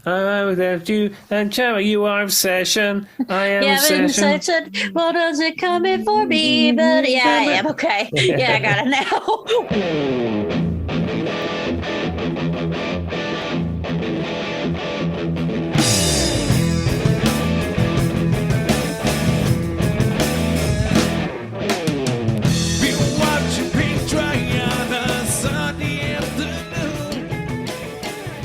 Oh, that you and Chama, you are obsession. I am obsession. What does it coming for me? But yeah, I am. Okay. Yeah, I got it now.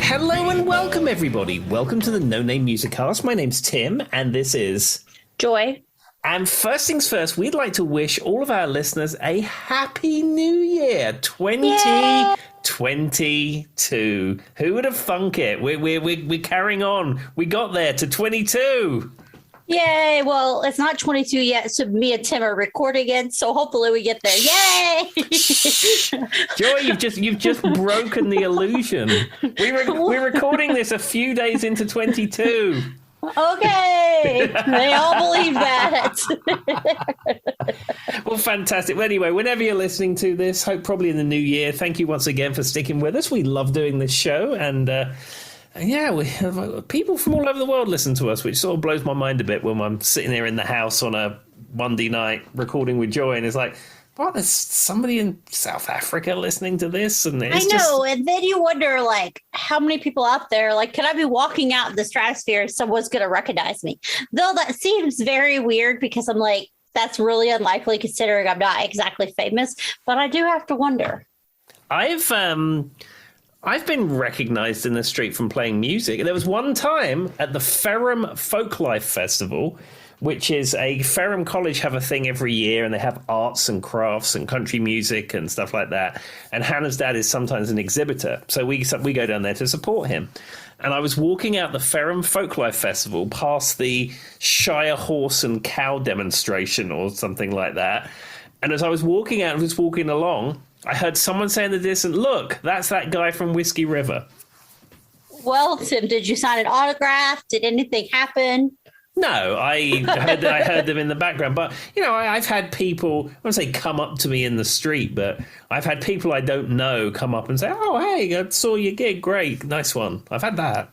Hello and welcome, everybody. Welcome to the No Name Music Cast. My name's Tim, and this is Joy. And first things first, we'd like to wish all of our listeners a happy new year, 2022. Who would have thunk it? We're carrying on. We got there to 22. Yay! Well, it's not 22 yet, so me and Tim are recording it. So hopefully we get there. Yay! Joy, you've just broken the illusion. We're recording this a few days into 22. Okay, they all believe that. Well, fantastic. Well, anyway, whenever you're listening to this, hope probably in the new year. Thank you once again for sticking with us. We love doing this show, and yeah, we have people from all over the world listen to us, which sort of blows my mind a bit when I'm sitting there in the house on a Monday night recording with Joy, and it's like, what? There's somebody in South Africa listening to this, and it's and then you wonder, like, how many people out there, like, could I be walking out in the stratosphere and someone's going to recognize me? Though that seems very weird because I'm like, that's really unlikely considering I'm not exactly famous, but I do have to wonder. I've been recognised in the street from playing music. There was one time at the Ferrum Folklife Festival, which is Ferrum College have a thing every year, and they have arts and crafts and country music and stuff like that. And Hannah's dad is sometimes an exhibitor, so we go down there to support him. And I was walking out the Ferrum Folklife Festival past the Shire Horse and Cow demonstration or something like that. And as I was walking out and just walking along, I heard someone say in the distance, "Look, that's that guy from Whiskey River." Well, Tim, did you sign an autograph? Did anything happen? No, I heard them in the background. But, you know, I've had people, I won't say come up to me in the street, but I've had people I don't know come up and say, "Oh, hey, I saw your gig. Great. Nice one." I've had that.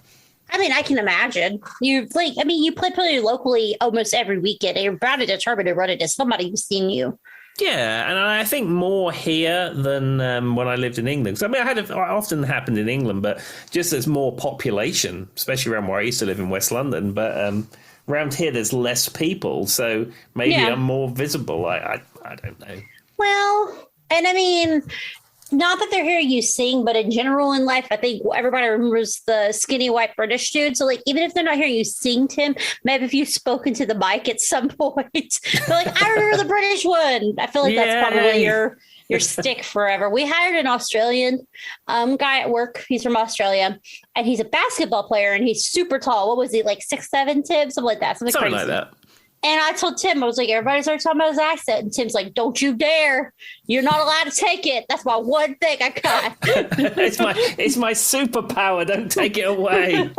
I mean, I can imagine. You play pretty locally almost every weekend. And you're bound to determine to run into somebody who's seen you. Yeah, and I think more here than when I lived in England. So, I mean, it often happened in England, but just there's more population, especially around where I used to live in West London. But around here, there's less people, so maybe I'm more visible. I don't know. Well, and I mean, not that they're hearing you sing, but in general in life, I think everybody remembers the skinny white British dude. So, like, even if they're not hearing you sing, Tim, maybe if you've spoken to the mic at some point, they're like, "I remember the British one." I feel like that's probably your stick forever. We hired an Australian guy at work. He's from Australia, and he's a basketball player, and he's super tall. What was he, like 6'7", Tim? Something like that. Something crazy. Like that. And I told Tim, I was like, everybody started talking about his accent. And Tim's like, "Don't you dare. You're not allowed to take it. That's my one thing I got." It's my superpower. Don't take it away.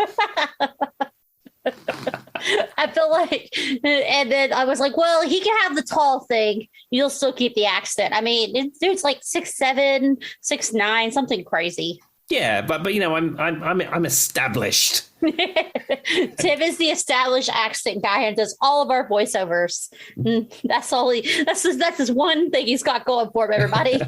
I feel like, and then I was like, well, he can have the tall thing. You'll still keep the accent. I mean, dude's like 6'7", 6'9", something crazy. Yeah, but you know, I'm established. Tim is the established accent guy and does all of our voiceovers. That's all that's his one thing he's got going for him, everybody.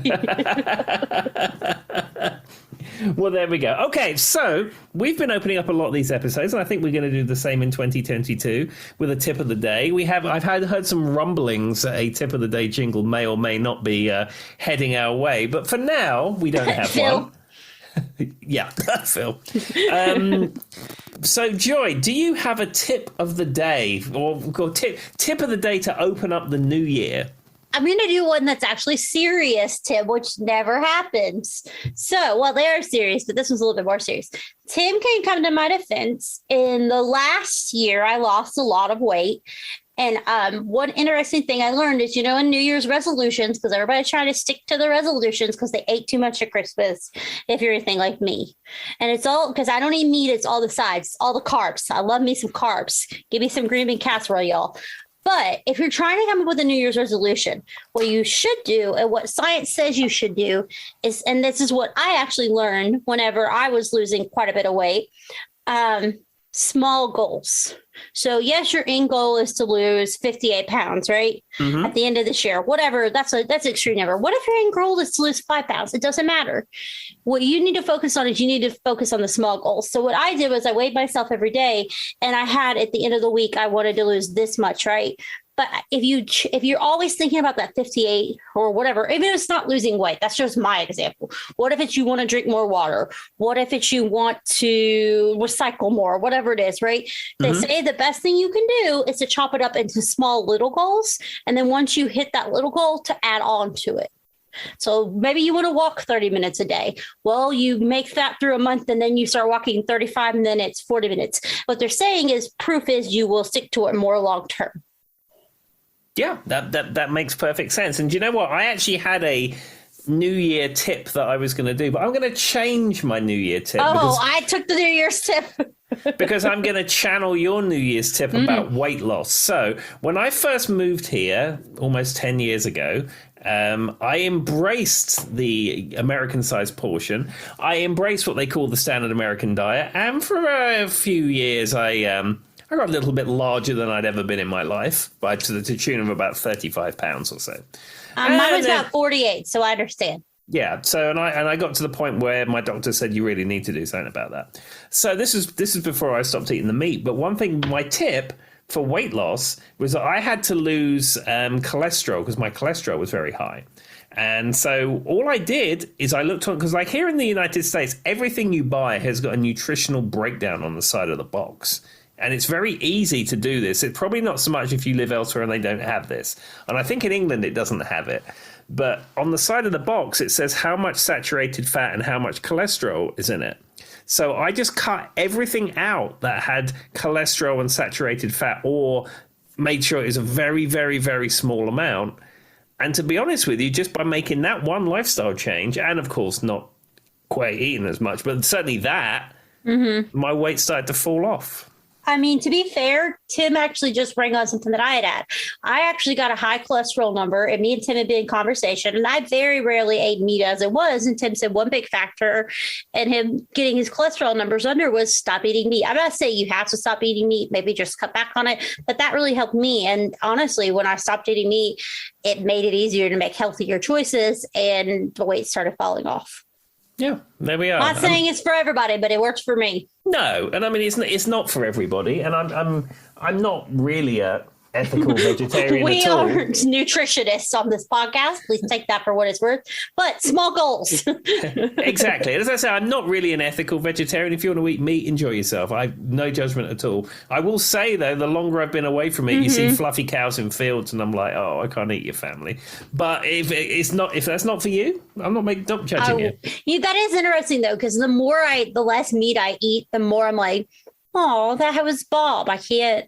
Well, there we go. Okay, so we've been opening up a lot of these episodes, and I think we're going to do the same in 2022 with a tip of the day. I've heard some rumblings that a tip of the day jingle may or may not be heading our way, but for now we don't have one. Yeah, Phil. So, Joy, do you have a tip of the day or tip of the day to open up the new year? I'm going to do one that's actually serious, Tim, which never happens. So, well, they are serious, but this one's a little bit more serious. Tim can come to my defense. In the last year, I lost a lot of weight. And one interesting thing I learned is, in New Year's resolutions, because everybody's trying to stick to the resolutions because they ate too much at Christmas, if you're anything like me. And it's all because I don't eat meat. It's all the sides, all the carbs. I love me some carbs. Give me some green bean casserole, y'all. But if you're trying to come up with a New Year's resolution, what you should do and what science says you should do is, and this is what I actually learned whenever I was losing quite a bit of weight, small goals. So yes, your end goal is to lose 58 pounds, right? Mm-hmm. At the end of this year, whatever. That's an extreme number. What if your end goal is to lose 5 pounds? It doesn't matter. What you need to focus on is you need to focus on the small goals. So what I did was I weighed myself every day, and I had at the end of the week I wanted to lose this much, right? But if you're always thinking about that 58 or whatever, even if it's not losing weight, that's just my example. What if it's you want to drink more water? What if it's you want to recycle more? Whatever it is, right? They say the best thing you can do is to chop it up into small little goals. And then once you hit that little goal, to add on to it. So maybe you want to walk 30 minutes a day. Well, you make that through a month and then you start walking 35 minutes, 40 minutes. What they're saying is proof is you will stick to it more long term. Yeah, that makes perfect sense. And do you know what? I actually had a New Year tip that I was going to do, but I'm going to change my New Year tip. Oh, I took the New Year's tip. Because I'm going to channel your New Year's tip about weight loss. So when I first moved here almost 10 years ago, I embraced the American-sized portion. I embraced what they call the standard American diet. And for a few years, I got a little bit larger than I'd ever been in my life, by to the tune of about 35 pounds or so. Mine was about 48, so I understand. Yeah, so and I got to the point where my doctor said you really need to do something about that. So this is before I stopped eating the meat. But one thing, my tip for weight loss was that I had to lose cholesterol because my cholesterol was very high. And so all I did is I looked on, because like here in the United States, everything you buy has got a nutritional breakdown on the side of the box. And it's very easy to do this. It's probably not so much if you live elsewhere and they don't have this. And I think in England it doesn't have it. But on the side of the box, it says how much saturated fat and how much cholesterol is in it. So I just cut everything out that had cholesterol and saturated fat, or made sure it was a very, very, very small amount. And to be honest with you, just by making that one lifestyle change, and of course not quite eating as much, but certainly that, my weight started to fall off. I mean, to be fair, Tim actually just bring on something that I had. I actually got a high cholesterol number, and me and Tim had been in conversation, and I very rarely ate meat as it was. And Tim said one big factor in him getting his cholesterol numbers under was stop eating meat. I'm not saying you have to stop eating meat, maybe just cut back on it, but that really helped me. And honestly, when I stopped eating meat, it made it easier to make healthier choices, and the weight started falling off. Yeah, there we are. Not saying it's for everybody, but it works for me. No, and I mean it's not for everybody, and I'm not really a ethical vegetarian We at all. are nutritionists on this podcast. Please take that for what it's worth. But small goals. Exactly. As I say, I'm not really an ethical vegetarian. If you want to eat meat, enjoy yourself. I've no judgment at all. I will say, though, the longer I've been away from it, you see fluffy cows in fields, and I'm like, oh, I can't eat your family. But if that's not for you, I'm not judging you. That is interesting, though, because the less meat I eat, the more I'm like, oh, that was Bob. I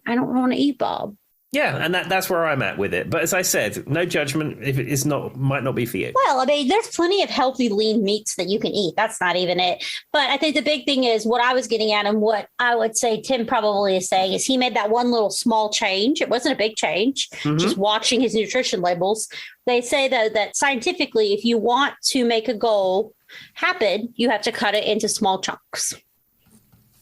don't want to eat Bob. Yeah, and that's where I'm at with it. But as I said, no judgment if it is might not be for you. Well, I mean, there's plenty of healthy lean meats that you can eat. That's not even it. But I think the big thing is what I was getting at, and what I would say Tim probably is saying, is he made that one little small change. It wasn't a big change, just watching his nutrition labels. They say that scientifically, if you want to make a goal happen, you have to cut it into small chunks.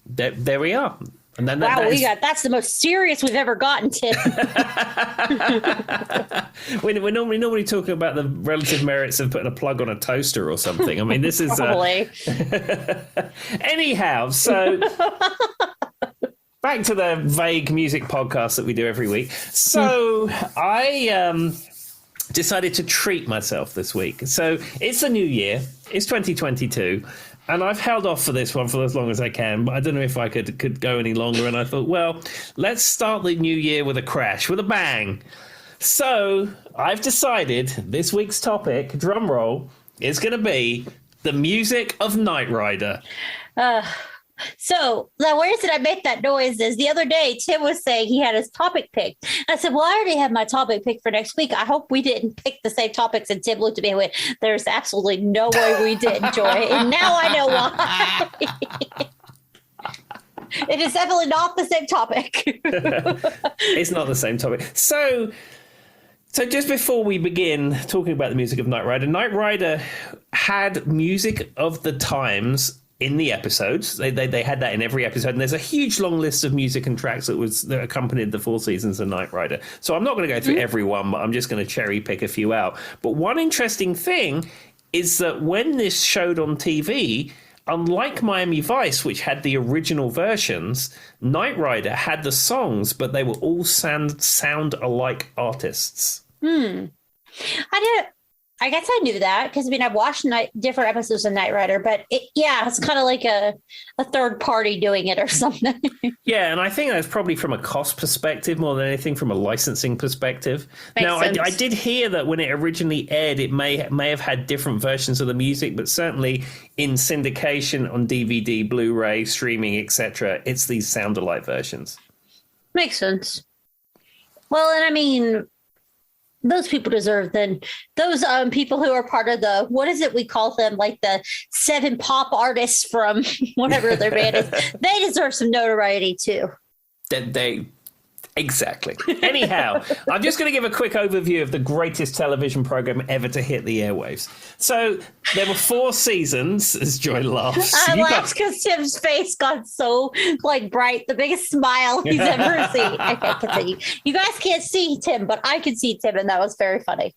There we are. And then that's the most serious we've ever gotten, Tim. We're normally talking about the relative merits of putting a plug on a toaster or something. I mean, this is probably. Anyhow, so back to the vague music podcast that we do every week. So I decided to treat myself this week. So it's the new year. It's 2022. And I've held off for this one for as long as I can, but I don't know if I could go any longer. And I thought, well, let's start the new year with a crash, with a bang. So I've decided this week's topic, drum roll, is going to be the music of Knight Rider. So the words that I make that noise is the other day, Tim was saying he had his topic picked. I said, well, I already have my topic picked for next week. I hope we didn't pick the same topics. And Tim looked at me and went, there's absolutely no way we didn't, Joy. And now I know why. It is definitely not the same topic. It's not the same topic. So just before we begin talking about the music of Knight Rider had music of the times in the episodes. They had that in every episode, and there's a huge long list of music and tracks that accompanied the 4 seasons of Knight Rider. So I'm not going to go through every one, but I'm just going to cherry pick a few out. But one interesting thing is that when this showed on TV, unlike Miami Vice, which had the original versions, Knight Rider had the songs, but they were all sound alike artists. I guess I knew that because, I mean, I've watched different episodes of Knight Rider, but it's kind of like a third party doing it or something. Yeah, and I think that's probably from a cost perspective more than anything from a licensing perspective. Now, I did hear that when it originally aired, it may have had different versions of the music, but certainly in syndication on DVD, Blu-ray, streaming, etc., it's these sound-alike versions. Makes sense. Well, and I mean, those people deserve those people who are part of the, what is it we call them, like the 7 pop artists from whatever their band is, they deserve some notoriety too. Exactly. Anyhow, I'm just going to give a quick overview of the greatest television program ever to hit the airwaves. So there were 4 seasons, as Joy laughs. I laughed because Tim's face got so bright, the biggest smile he's ever seen. Okay, continue. You guys can't see Tim, but I can see Tim, and that was very funny.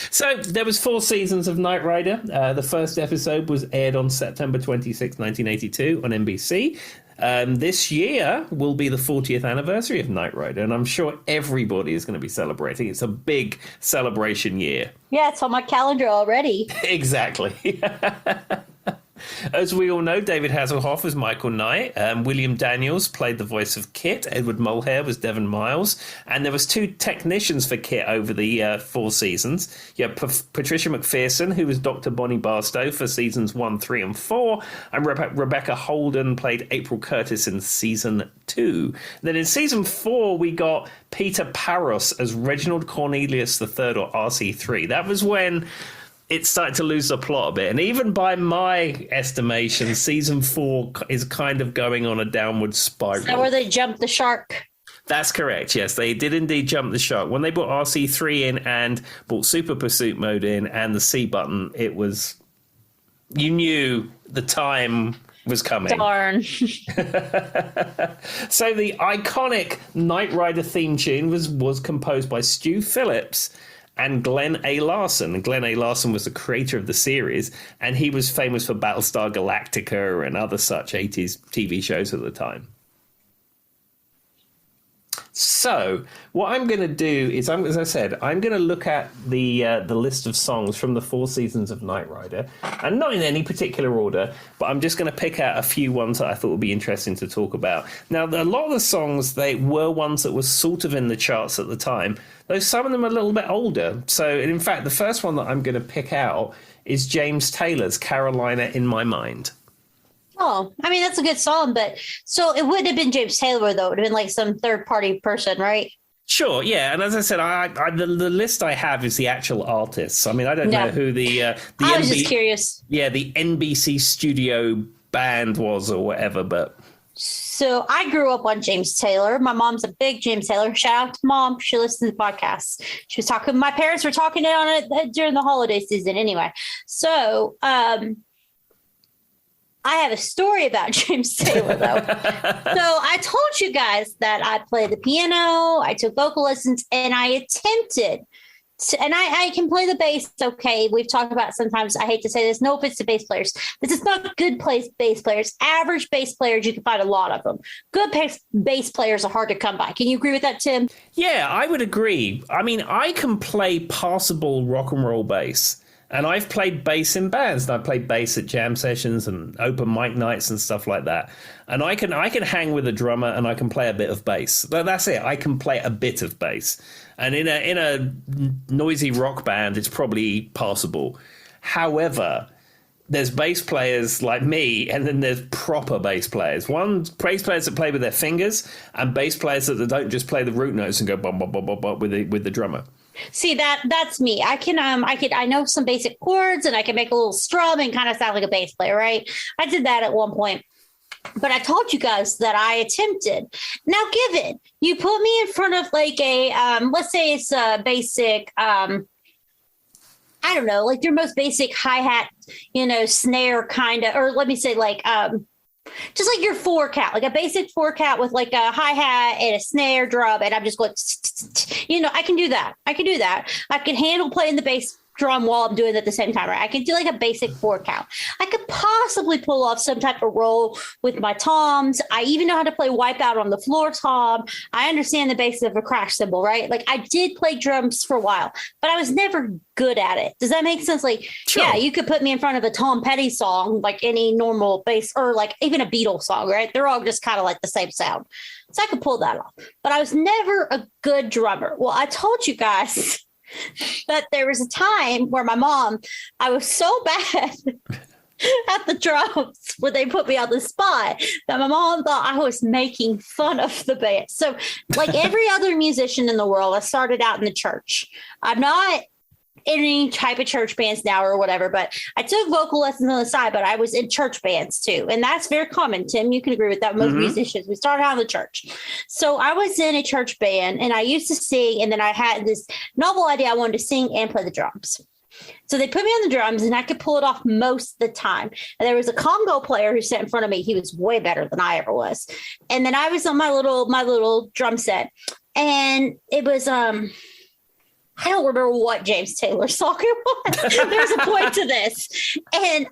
So there was 4 seasons of Knight Rider. The first episode was aired on September 26, 1982 on NBC. This year will be the 40th anniversary of Knight Rider, and I'm sure everybody is going to be celebrating. It's a big celebration year. Yeah, it's on my calendar already. Exactly. As we all know, David Hasselhoff was Michael Knight. William Daniels played the voice of Kit. Edward Mulhare was Devon Miles. And there was 2 technicians for Kit over the 4 seasons. You have Patricia McPherson, who was Dr. Bonnie Barstow for seasons 1, 3, and 4. And Rebecca Holden played April Curtis in season 2. Then in season 4, we got Peter Paros as Reginald Cornelius III, or RC3. That was when it started to lose the plot a bit. And even by my estimation, season 4 is kind of going on a downward spiral. Is that where they jumped the shark? That's correct, yes. They did indeed jump the shark. When they brought RC3 in and brought Super Pursuit Mode in and the C button, it was... You knew the time was coming. Darn. So the iconic Knight Rider theme tune was composed by Stu Phillips and Glenn A. Larson. And Glenn A. Larson was the creator of the series, and he was famous for Battlestar Galactica and other such 80s TV shows at the time. So what I'm going to do is, as I said, I'm going to look at the list of songs from the 4 seasons of Knight Rider, and not in any particular order, but I'm just going to pick out a few ones that I thought would be interesting to talk about. Now, a lot of the songs, they were ones that were sort of in the charts at the time, though some of them are a little bit older. So, in fact, the first one that I'm going to pick out is James Taylor's Carolina in My Mind. Oh, I mean, that's a good song, but so it wouldn't have been James Taylor, though. It would have been like some third-party person, right? Sure, yeah. And as I said, the list I have is the actual artists. I mean, I don't know who the I was just curious. Yeah, the NBC studio band was or whatever, but... So I grew up on James Taylor. My mom's a big James Taylor. Shout out to Mom. She listens to the podcast. She was talking, my parents were talking on it during the holiday season anyway. So, I have a story about James Taylor, though. So I told you guys that I played the piano, I took vocal lessons, and I attempted to, and I can play the bass. Okay, we've talked about sometimes, I hate to say this, no offense to bass players. This is not good bass players. Average bass players, you can find a lot of them. Good bass players are hard to come by. Can you agree with that, Tim? Yeah, I would agree. I mean, I can play passable rock and roll bass. And I've played bass in bands, and I've played bass at jam sessions and open mic nights and stuff like that. And I can hang with a drummer, and I can play a bit of bass. That's it. I can play a bit of bass. And in a noisy rock band, it's probably passable. However, there's bass players like me, and then there's proper bass players. Bass players that play with their fingers, and bass players that don't just play the root notes and go bum bum bum bum bum with the drummer. See, that's me. I know some basic chords, and I can make a little strum and kind of sound like a bass player, right? I did that at one point. But I told you guys that I attempted. Now, given you put me in front of like a, let's say it's a basic, I don't know, like your most basic hi-hat snare kind of, or let me say like, just like your 4-count, like a basic 4-count with like a hi-hat and a snare drum. And I'm just going, I can do that. I can handle playing the bass drum while I'm doing it at the same time. Right? I can do like a basic 4-count. I could possibly pull off some type of roll with my toms. I even know how to play Wipeout on the floor tom. I understand the basics of a crash cymbal, right? Like I did play drums for a while, but I was never good at it. Does that make sense? Like, sure. Yeah, you could put me in front of a Tom Petty song, like any normal bass, or like even a Beatles song, right? They're all just kind of like the same sound. So I could pull that off, but I was never a good drummer. Well, I told you guys that there was a time where I was so bad at the drums where they put me on the spot that my mom thought I was making fun of the band. So like every other musician in the world, I started out in the church. I'm not in any type of church bands now or whatever, but I took vocal lessons on the side, but I was in church bands too. And that's very common. Tim, you can agree with that. Most musicians, we started out in the church. So I was in a church band and I used to sing. And then I had this novel idea. I wanted to sing and play the drums. So they put me on the drums and I could pull it off most of the time. And there was a Congo player who sat in front of me. He was way better than I ever was. And then I was on my little drum set, and it was, I don't remember what James Taylor song it was. There's a point to this. And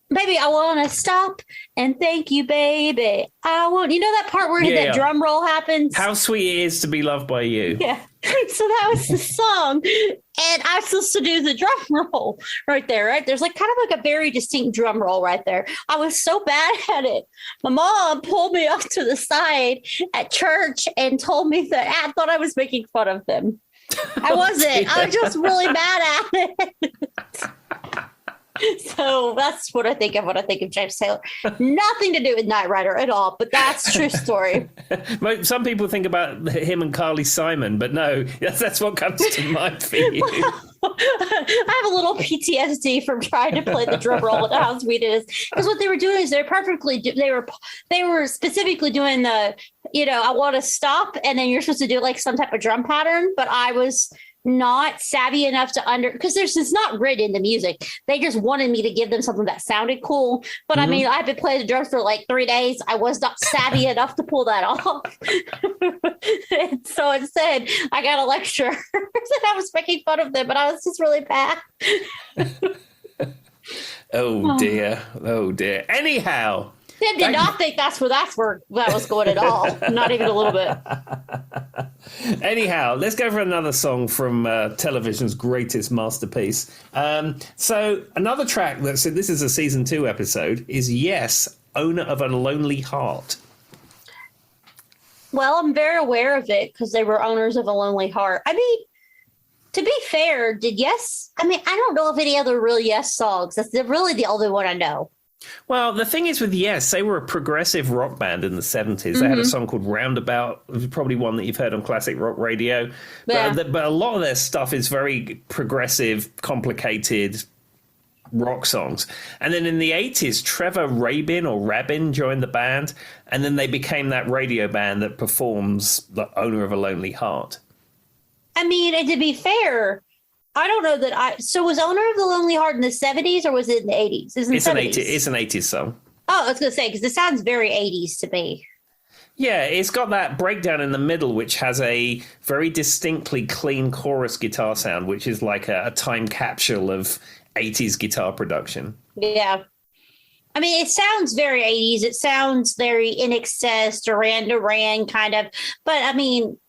baby, I want to stop and thank you, baby. I want, that part where that drum roll happens? How sweet it is to be loved by you. Yeah. So that was the song. And I was supposed to do the drum roll right there, right? There's like kind of like a very distinct drum roll right there. I was so bad at it. My mom pulled me off to the side at church and told me that I thought I was making fun of them. I wasn't. I was just really bad at it. So that's what I think of when I think of James Taylor. Nothing to do with Knight Rider at all, but that's a true story. Some people think about him and Carly Simon, but no, that's what comes to mind for you. I have a little PTSD from trying to play the drum roll and how sweet it is. Because what they were doing is they were specifically doing the, I want to stop, and then you're supposed to do like some type of drum pattern, but I was not savvy enough to because it's not written in the music. They just wanted me to give them something that sounded cool. But I mean, I've been playing the drums for like 3 days. I was not savvy enough to pull that off. And so instead, I got a lecture that I was making fun of them, but I was just really bad. Oh dear. Anyhow. Tim did not think that's where that was going at all. Not even a little bit. Anyhow, let's go for another song from television's greatest masterpiece. So another track this is a season 2 episode is Yes, Owner of a Lonely Heart. Well, I'm very aware of it because they were owners of a lonely heart. I mean, to be fair, I don't know of any other real Yes songs. That's really the only one I know. Well, the thing is with Yes, they were a progressive rock band in the 70s. They had a song called Roundabout, probably one that you've heard on classic rock radio. Yeah. But a lot of their stuff is very progressive, complicated rock songs. And then in the 80s, Trevor Rabin joined the band, and then they became that radio band that performs The Owner of a Lonely Heart. I mean, and to be fair, I don't know that so was Owner of the Lonely Heart in the 70s or was it in the 80s? It's an 80s song. Oh, I was going to say, because it sounds very 80s to me. Yeah, it's got that breakdown in the middle, which has a very distinctly clean chorus guitar sound, which is like a time capsule of 80s guitar production. Yeah. I mean, it sounds very 80s. It sounds very In Excess, Duran Duran kind of. But I mean,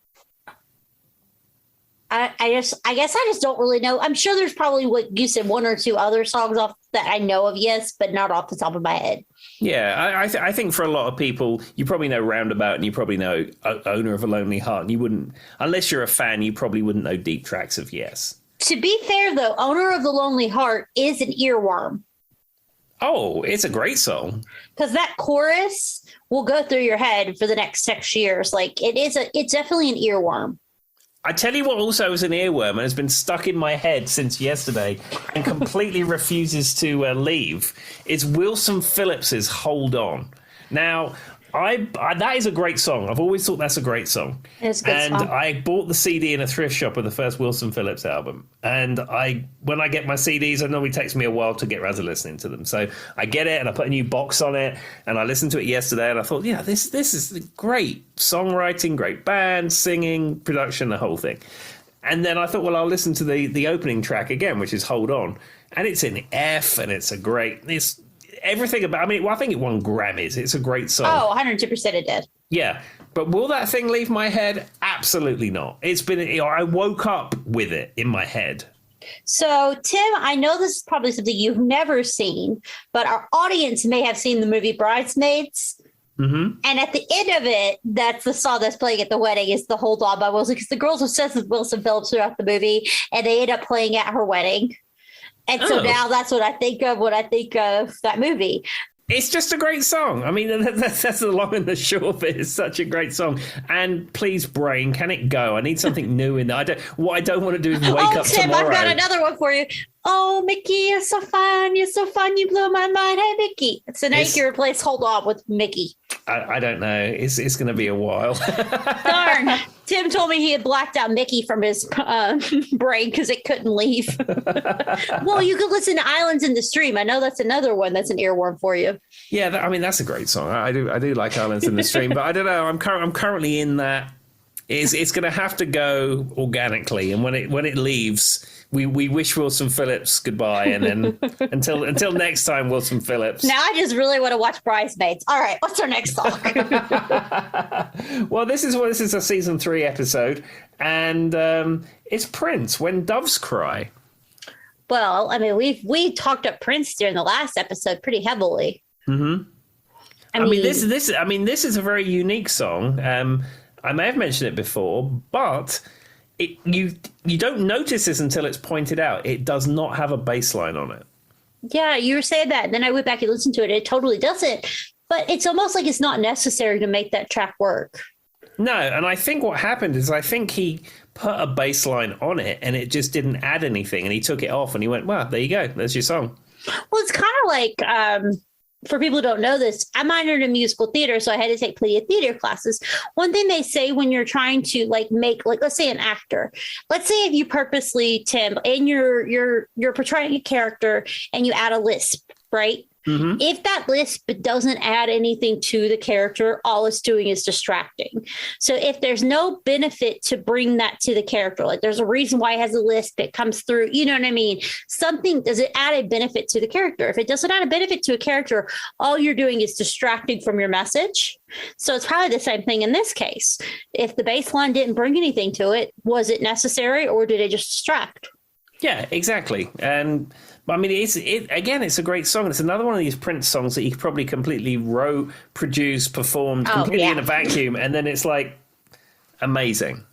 I guess I just don't really know. I'm sure there's probably, what you said, 1 or 2 other songs off that I know of, Yes, but not off the top of my head. Yeah, I think for a lot of people, you probably know Roundabout and you probably know Owner of a Lonely Heart. And you wouldn't, unless you're a fan, you probably wouldn't know deep tracks of Yes. To be fair, though, Owner of the Lonely Heart is an earworm. Oh, it's a great song. Because that chorus will go through your head for the next 6 years. Like, it's definitely an earworm. I tell you what also is an earworm and has been stuck in my head since yesterday and completely refuses to leave is Wilson Phillips's Hold On. Now, That is a great song. I've always thought that's a great song. It's a good song. I bought the CD in a thrift shop of the first Wilson Phillips album. And when I get my CDs, it normally takes me a while to get around to listening to them. So I get it and I put a new box on it and I listened to it yesterday and I thought, yeah, this is great songwriting, great band, singing, production, the whole thing. And then I thought, well, I'll listen to the opening track again, which is Hold On. And it's in F and it's everything about, I think it won Grammys. It's a great song. Oh, 102% it did. Yeah. But will that thing leave my head? Absolutely not. It's been, I woke up with it in my head. So, Tim, I know this is probably something you've never seen, but our audience may have seen the movie Bridesmaids. Mm-hmm. And at the end of it, that's the song that's playing at the wedding is the Hold On by Wilson, because the girls are obsessed with Wilson Phillips throughout the movie, and they end up playing at her wedding. And so now that's what I think of when I think of that movie. It's just a great song. I mean, that's the long and the short of it. It's such a great song. And please, brain, can it go? I need something new in there. What I don't want to do is wake up Tim, tomorrow. I've got another one for you. Oh, Mickey, you're so fun. You're so fun. You blew my mind. Hey, Mickey. So now you can replace Hold On with Mickey. I don't know. It's going to be a while. Darn. Tim told me he had blacked out Mickey from his brain because it couldn't leave. Well, you could listen to Islands in the Stream. I know that's another one that's an earworm for you. Yeah, that's a great song. I do like Islands in the Stream, but I don't know. I'm currently in that. It's going to have to go organically, and when it leaves, we wish Wilson Phillips goodbye, and then until next time, Wilson Phillips. Now I just really want to watch Bridesmaids. All right, what's our next song? Well, this is a season 3 episode, and it's Prince, When Doves Cry. Well, I mean, we talked up Prince during the last episode pretty heavily. Mm-hmm. I mean, this is a very unique song. I may have mentioned it before, but you don't notice this until it's pointed out. It does not have a bass line on it. Yeah, you were saying that. And then I went back and listened to it. It totally doesn't. But it's almost like it's not necessary to make that track work. No, and I think what happened is he put a bass line on it and it just didn't add anything. And he took it off and he went, well, there you go. There's your song. Well, it's kind of like... for people who don't know this, I minored in musical theater, so I had to take plenty of theater classes. One thing they say when you're trying to make let's say an actor, let's say if you purposely, Tim, and you're portraying a character and you add a lisp, right? Mm-hmm. If that lisp doesn't add anything to the character, all it's doing is distracting. So if there's no benefit to bring that to the character, like there's a reason why it has a lisp, it comes through, you know what I mean? Does it add a benefit to the character? If it doesn't add a benefit to a character, all you're doing is distracting from your message. So it's probably the same thing in this case. If the bass line didn't bring anything to it, was it necessary or did it just distract? Yeah, exactly. And I mean, it's a great song. It's another one of these Prince songs that he probably completely wrote, produced, performed completely in a vacuum. And then it's like amazing.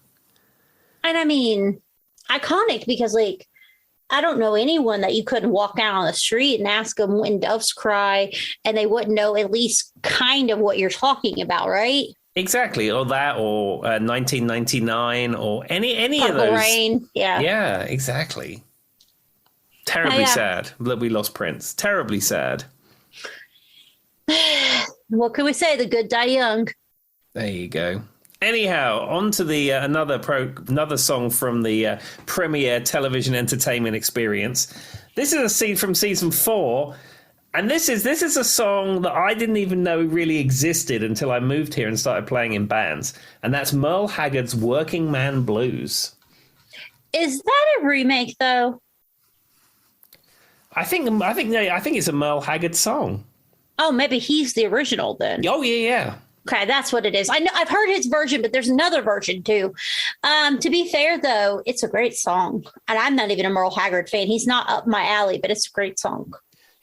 And I mean, iconic because I don't know anyone that you couldn't walk out on the street and ask them when doves cry and they wouldn't know at least kind of what you're talking about, right? Exactly. Or that, or 1999 or any Purple of those. Rain. Yeah. Yeah, exactly. Terribly sad that we lost Prince. Terribly sad. What can we say? The good die young. There you go. Anyhow, on to the another song from the premiere television entertainment experience. This is a scene from season 4, and this is a song that I didn't even know really existed until I moved here and started playing in bands, and that's Merle Haggard's "Working Man Blues." Is that a remake, though? I think it's a Merle Haggard song. Oh, maybe he's the original then. Oh yeah. Okay, that's what it is. I know I've heard his version, but there's another version too. To be fair, though, it's a great song, and I'm not even a Merle Haggard fan. He's not up my alley, but it's a great song.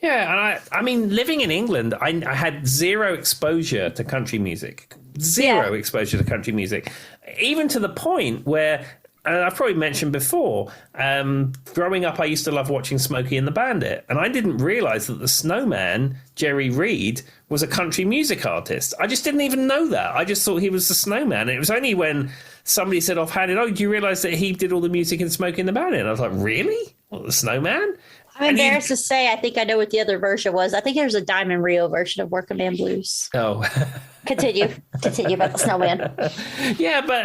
Yeah, and I mean, living in England, I had zero exposure to country music. Zero exposure to country music, even to the point where. I've probably mentioned before, growing up, I used to love watching Smokey and the Bandit. And I didn't realize that the Snowman, Jerry Reed, was a country music artist. I just didn't even know that. I just thought he was the Snowman. And it was only when somebody said offhanded, oh, do you realize that he did all the music in Smokey and the Bandit? And I was like, really? What, the Snowman? I'm embarrassed to say I think I know what the other version was. I think there's a Diamond Rio version of Working Man Blues. Oh. Continue about the snowman. Yeah, but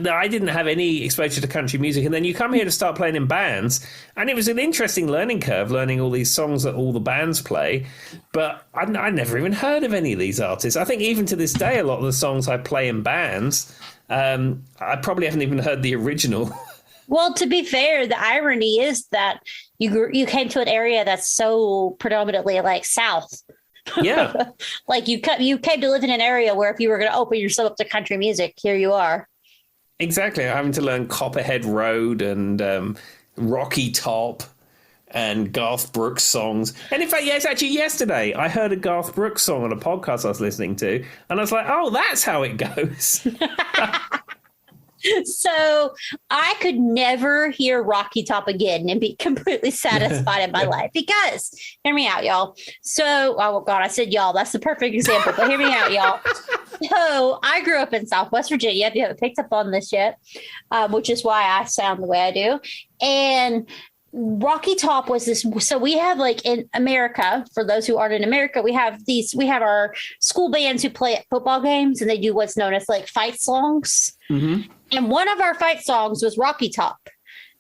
I didn't have any exposure to country music, and then you come here to start playing in bands, and it was an interesting learning curve, learning all these songs that all the bands play. But I never even heard of any of these artists. I think even to this day, a lot of the songs I play in bands, I probably haven't even heard the original. Well, to be fair, the irony is that you came to an area that's so predominantly like South. Yeah. Like you came to live in an area where if you were going to open yourself up to country music, here you are. Exactly. I'm having to learn Copperhead Road and Rocky Top and Garth Brooks songs. And in fact, yes, actually yesterday I heard a Garth Brooks song on a podcast I was listening to, and I was like, oh, that's how it goes. So I could never hear Rocky Top again and be completely satisfied in my life because, hear me out, y'all. So, oh God, I said y'all. That's the perfect example, but hear me out, y'all. So I grew up in Southwest Virginia, if you haven't picked up on this yet, which is why I sound the way I do. And Rocky Top was this. So we have like in America, for those who aren't in America, we have our school bands who play at football games and they do what's known as like fight songs. Mm-hmm. And one of our fight songs was Rocky Top.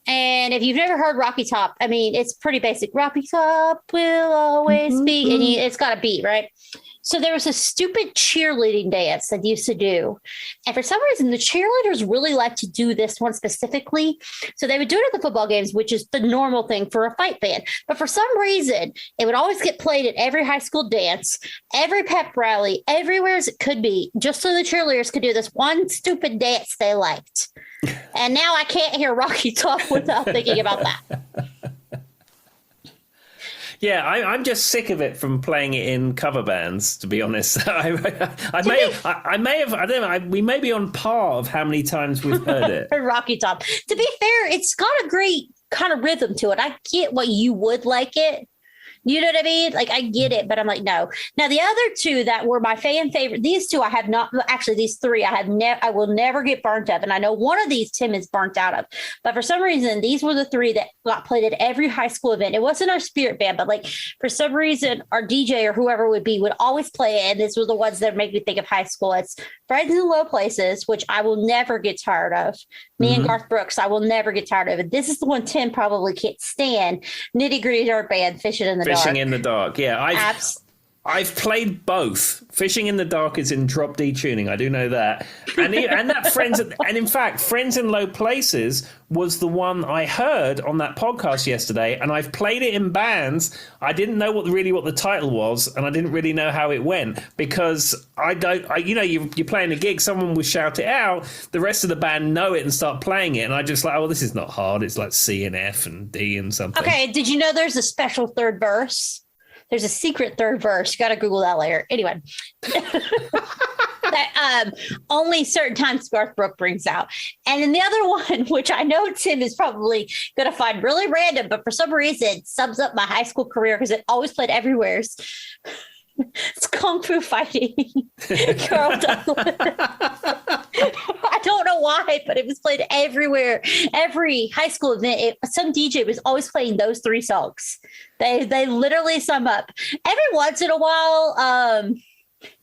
And if you've never heard Rocky Top, I mean, it's pretty basic. Rocky Top will always be, and it's got a beat, right? So there was a stupid cheerleading dance that used to do. And for some reason, the cheerleaders really like to do this one specifically. So they would do it at the football games, which is the normal thing for a fight band. But for some reason, it would always get played at every high school dance, every pep rally, everywhere as it could be, just so the cheerleaders could do this one stupid dance they liked. And now I can't hear Rocky Top without thinking about that. Yeah, I'm just sick of it from playing it in cover bands, to be honest. I may have, I don't know, we may be on par of how many times we've heard it. Rocky Top. To be fair, it's got a great kind of rhythm to it. I get what you would like it. You know what I mean? Like, I get it, but I'm like, no. Now, the other two that were my fan favorite, these two I have not, actually, these three I will never get burnt of. And I know one of these Tim is burnt out of. But for some reason, these were the three that got played at every high school event. It wasn't our spirit band, but like, for some reason, our DJ or whoever would always play it. And these were the ones that make me think of high school. It's Friends in Low Places, which I will never get tired of. Me and Garth Brooks, I will never get tired of it. This is the one Tim probably can't stand. Nitty Gritty Dirt Band, Fishing in the Dark. Fishing in the Dark, yeah. I've played both. Fishing in the Dark is in drop D tuning. I do know that. And that in fact, Friends in Low Places was the one I heard on that podcast yesterday, and I've played it in bands. I didn't know what the title was, and I didn't really know how it went because you're playing a gig, someone will shout it out, the rest of the band know it and start playing it, and I just like, oh, this is not hard. It's like C and F and D and something. Okay, did you know there's a special third verse? There's a secret third verse. You got to Google that later. Anyway, that only certain times Garth Brooks brings out. And then the other one, which I know Tim is probably going to find really random, but for some reason sums up my high school career because it always played everywhere. It's Kung Fu Fighting. Carl Douglas. I don't know why, but it was played everywhere. Every high school event, some DJ was always playing those three songs. They literally sum up. Every once in a while,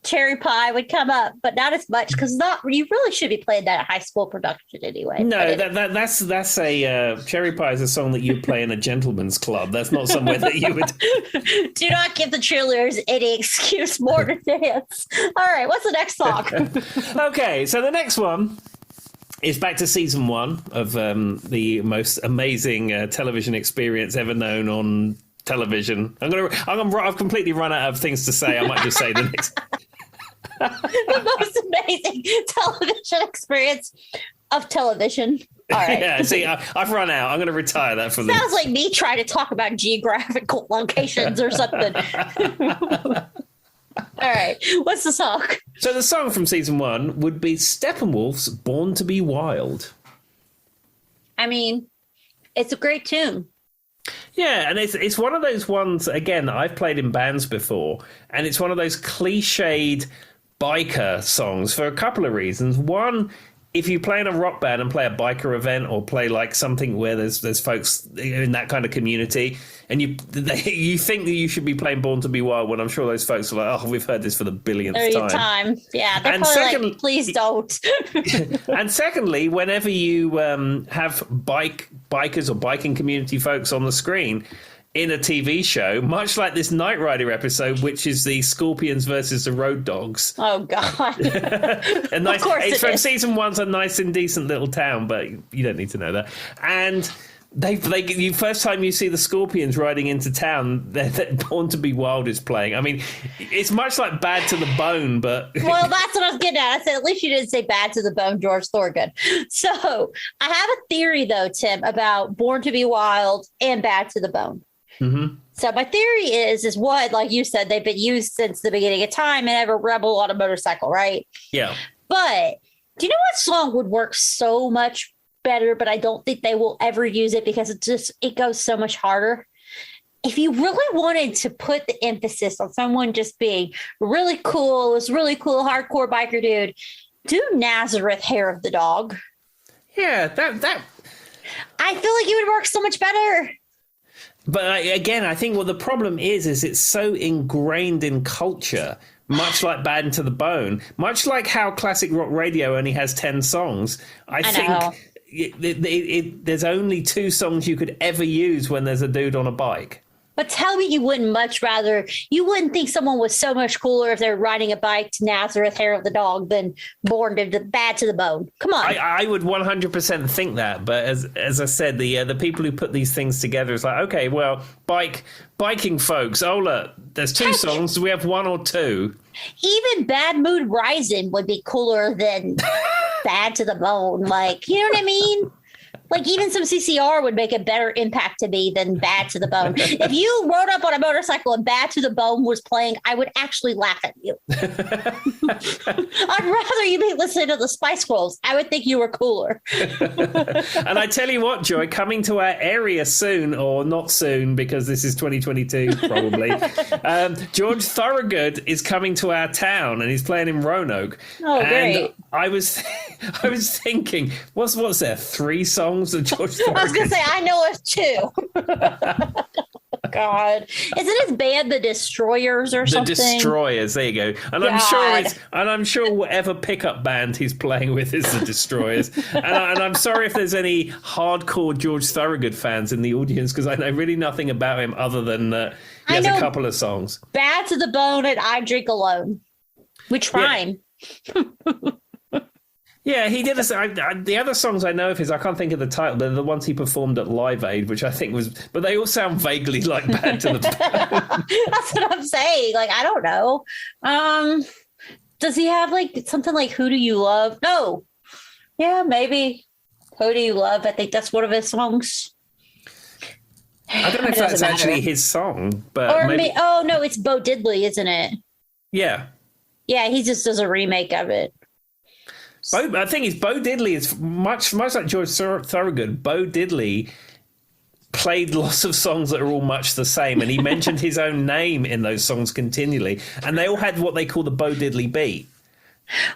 Cherry Pie would come up, but not as much because you really should be playing that at high school production anyway. No, that's a Cherry Pie is a song that you play in a gentleman's club. That's not somewhere that you would. Do not give the cheerleaders any excuse more to dance. All right, what's the next song? Okay, so the next one is back to season 1 of the most amazing television experience ever known on television. I've completely run out of things to say. I might just say the next. The most amazing television experience of television. All right. Yeah, see, I've run out. I'm going to retire that from Sounds like me trying to talk about geographical locations or something. All right. What's the song? So the song from season 1 would be Steppenwolf's Born to Be Wild. I mean, it's a great tune. Yeah, and it's one of those ones, again, that I've played in bands before, and it's one of those cliched biker songs for a couple of reasons. One, if you play in a rock band and play a biker event or play like something where there's folks in that kind of community, and you think that you should be playing Born to Be Wild, when I'm sure those folks are like, oh, we've heard this for the billionth time. Yeah, they're probably like, please don't. And secondly, whenever you have bikers or biking community folks on the screen in a TV show, much like this Knight Rider episode, which is the Scorpions versus the Road Dogs. Oh, God. Of course it's from season 1's a nice and decent little town, but you don't need to know that. And you first time you see the Scorpions riding into town, they're Born to Be Wild is playing. I mean, it's much like Bad to the Bone, but... Well, that's what I was getting at. I said, at least you didn't say Bad to the Bone, George Thorogood. So I have a theory, though, Tim, about Born to Be Wild and Bad to the Bone. Mm-hmm. So my theory is what, like you said, they've been used since the beginning of time and have a rebel on a motorcycle, right? Yeah. But do you know what song would work so much better, but I don't think they will ever use it because it goes so much harder? If you really wanted to put the emphasis on someone just being really cool, this really cool hardcore biker dude, do Nazareth, Hair of the Dog. Yeah, that I feel like it would work so much better. But again, I think what the problem is it's so ingrained in culture, much like Bad to the Bone, much like how classic rock radio only has 10 songs. I think there's only 2 songs you could ever use when there's a dude on a bike. But tell me you wouldn't think someone was so much cooler if they were riding a bike to Nazareth, Hair of the Dog than Born to Bad to the Bone. Come on. I would 100% think that. But as I said, the people who put these things together is like, okay, well, biking folks. Oh, look, there's 2 songs. Do we have 1 or 2? Even Bad Mood Rising would be cooler than Bad to the Bone. Like, you know what I mean? Like, even some CCR would make a better impact to me than Bad to the Bone. If you rode up on a motorcycle and Bad to the Bone was playing, I would actually laugh at you. I'd rather you be listening to the Spice Girls. I would think you were cooler. And I tell you what, Joy, coming to our area soon, or not soon, because this is 2022 probably, George Thorogood is coming to our town, and he's playing in Roanoke. Oh, great. I was thinking, what's there, 3 songs of George Thorogood? I was going to say, I know of 2. God. Isn't his band The Destroyers or something? The Destroyers, there you go. And I'm sure whatever pickup band he's playing with is The Destroyers. and I'm sorry if there's any hardcore George Thorogood fans in the audience, because I know really nothing about him other than he has a couple of songs. Bad to the Bone and I Drink Alone, which rhyme. Yeah. Yeah, he did. The other songs I know of his, I can't think of the title, but the ones he performed at Live Aid, which I think was, but they all sound vaguely like Bad to the Bone. That's what I'm saying. Like, I don't know. Does he have like something like Who Do You Love? No. Yeah, maybe. Who Do You Love? I think that's one of his songs. I don't know if that's actually his song, but oh no, it's Bo Diddley, isn't it? Yeah. Yeah, he just does a remake of it. I think Bo Diddley is much like George Thorogood. Bo Diddley played lots of songs that are all much the same, and he mentioned his own name in those songs continually, and they all had what they call the Bo Diddley beat.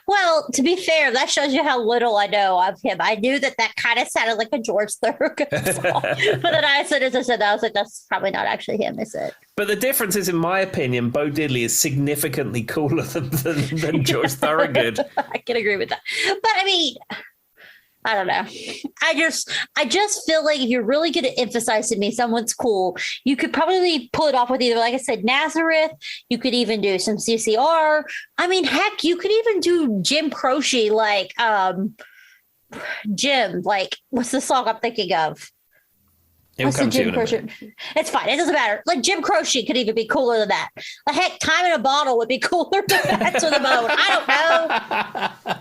Well, to be fair, that shows you how little I know of him. I knew that kind of sounded like a George Thorogood song. But then as I said that, I was like, that's probably not actually him, is it? But the difference is, in my opinion, Bo Diddley is significantly cooler than George Thorogood. I can agree with that. But I mean, I don't know. I just feel like if you're really going to emphasize to me someone's cool, you could probably pull it off with either, like I said, Nazareth. You could even do some CCR. I mean, heck, you could even do Jim Croce, like Jim. Like, what's the song I'm thinking of? What's the Jim Croce? It's fine. It doesn't matter. Like, Jim Croce could even be cooler than that. Like, heck, Time in a Bottle would be cooler than that to the bone. I don't know.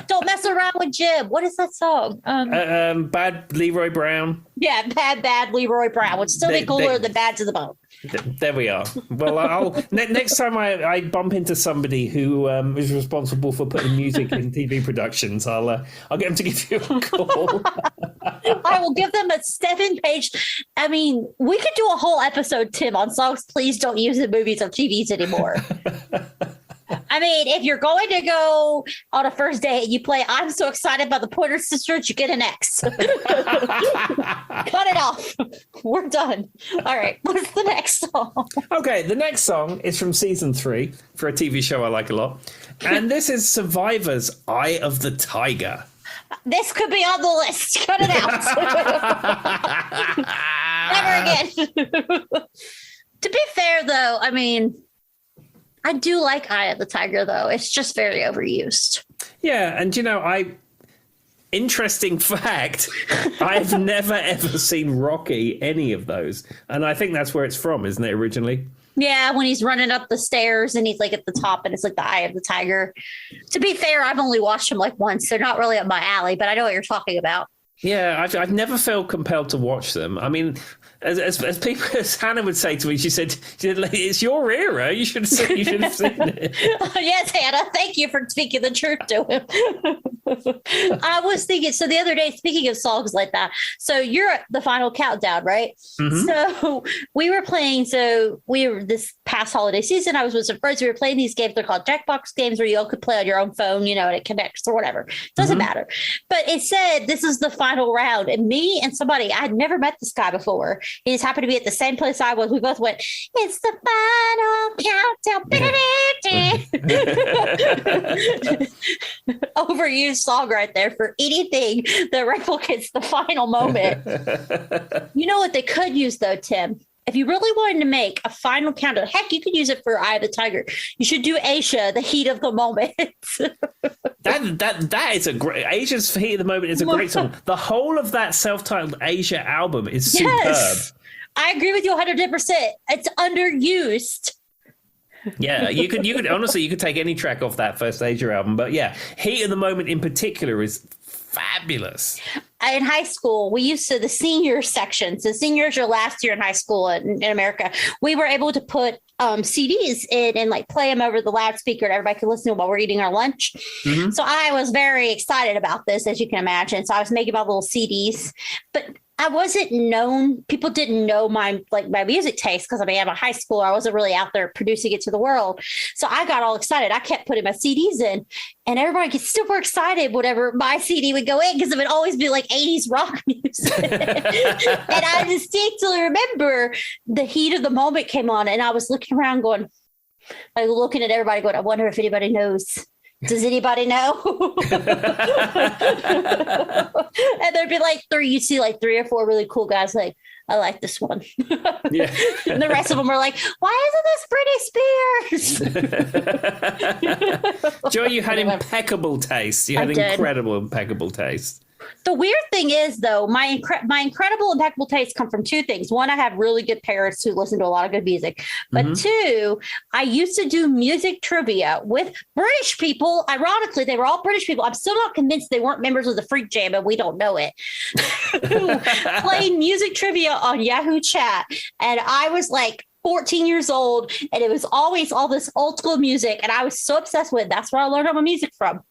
Don't mess around with Jim. What is that song? Bad Leroy Brown. Yeah, bad Leroy Brown would still be cooler than Bad to the Bone. There we are. Well, next time I bump into somebody who is responsible for putting music in TV productions, I'll get them to give you a call. I will give them a 7-page. I mean, we could do a whole episode, Tim, on songs please don't use in movies or TVs anymore. I mean, if you're going to go on a first date and you play I'm So Excited by the Pointer Sisters, you get an X. Cut it off. We're done. All right. What's the next song? Okay, the next song is from season 3 for a TV show I like a lot. And this is Survivor's Eye of the Tiger. This could be on the list. Cut it out. Never again. To be fair, though, I mean, I do like Eye of the Tiger, though. It's just very overused. Yeah, and interesting fact, I've never ever seen Rocky, any of those. And I think that's where it's from, isn't it, originally? Yeah, when he's running up the stairs and he's like at the top and it's like the Eye of the Tiger. To be fair, I've only watched them like once. They're not really up my alley, but I know what you're talking about. Yeah, I've never felt compelled to watch them. I mean, as people, as Hannah would say to me, she said, "It's your era. You should have seen it." Yes, Hannah. Thank you for speaking the truth to him. I was thinking. So the other day, speaking of songs like that, so you're at the final countdown, right? Mm-hmm. So we were playing. So we were this past holiday season. I was with some friends. We were playing these games. They're called Jackbox games, where you all could play on your own phone. And it connects or whatever. Doesn't matter. But it said this is the final round, and me and somebody I had never met this guy before. He just happened to be at the same place I was. We both went, it's the final countdown. Overused song right there for anything that replicates the final moment. You know what they could use, though, Tim? If you really wanted to make a final countdown, heck, you could use it for Eye of the Tiger. You should do Asia, the heat of the moment. That is a great. Asia's Heat of the Moment is a great song. The whole of that self-titled Asia album is superb. I agree with you 100%. It's underused. Yeah, you could honestly, you could take any track off that first Asia album, but yeah, Heat of the Moment in particular is fabulous. In high school, we used to the senior section. So seniors are last year in high school in America. We were able to put CDs in and like play them over the loudspeaker and everybody could listen to them while we're eating our lunch. Mm-hmm. So I was very excited about this, as you can imagine. So I was making my little CDs, but I wasn't known. People didn't know my music taste because I'm a high schooler. I wasn't really out there producing it to the world. So I got all excited. I kept putting my CDs in, and everybody gets super excited whenever my CD would go in because it would always be like 80s rock music. And I distinctly remember the heat of the moment came on, and I was looking around going, like looking at everybody going, I wonder if anybody knows. Does anybody know? And there'd be like you'd see like 3 or 4 really cool guys like, I like this one. Yeah. And the rest of them were like, why isn't this Britney Spears? Joy, you had impeccable taste. You had incredible, impeccable taste. The weird thing is, though, my incredible, impeccable taste come from 2 things. One, I have really good parents who listen to a lot of good music. But 2, I used to do music trivia with British people. Ironically, they were all British people. I'm still not convinced they weren't members of the Freak Jam, and we don't know it. Playing music trivia on Yahoo Chat. And I was like 14 years old, and it was always all this old school music. And I was so obsessed with it. That's where I learned all my music from.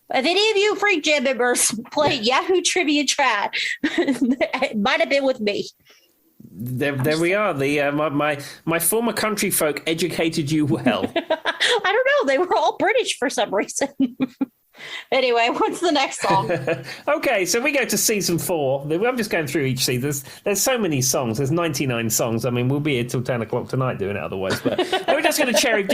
If any of you Freak Jam members played Yahoo Trivia Chat, it might have been with me. There we are. The my former country folk educated you well. I don't know. They were all British for some reason. Anyway, what's the next song? Okay, so we go to season 4. I'm just going through each season. There's so many songs. There's 99 songs. I mean, we'll be here till 10 o'clock tonight doing it otherwise. But we're just going to cherry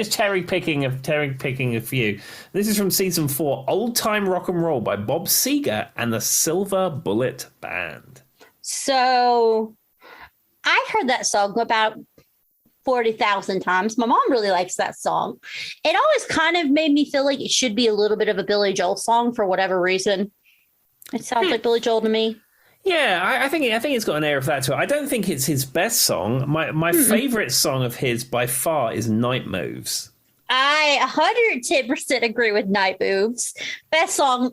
picking a few. This is from season 4, Old Time Rock and Roll by Bob Seger and the Silver Bullet Band. So I heard that song about 40,000 times. My mom really likes that song. It always kind of made me feel like it should be a little bit of a Billy Joel song for whatever reason. It sounds like Billy Joel to me. Yeah, I think it's got an air of that to it. I don't think it's his best song. My favorite song of his by far is Night Moves. I 110% agree with Night Moves. Best song.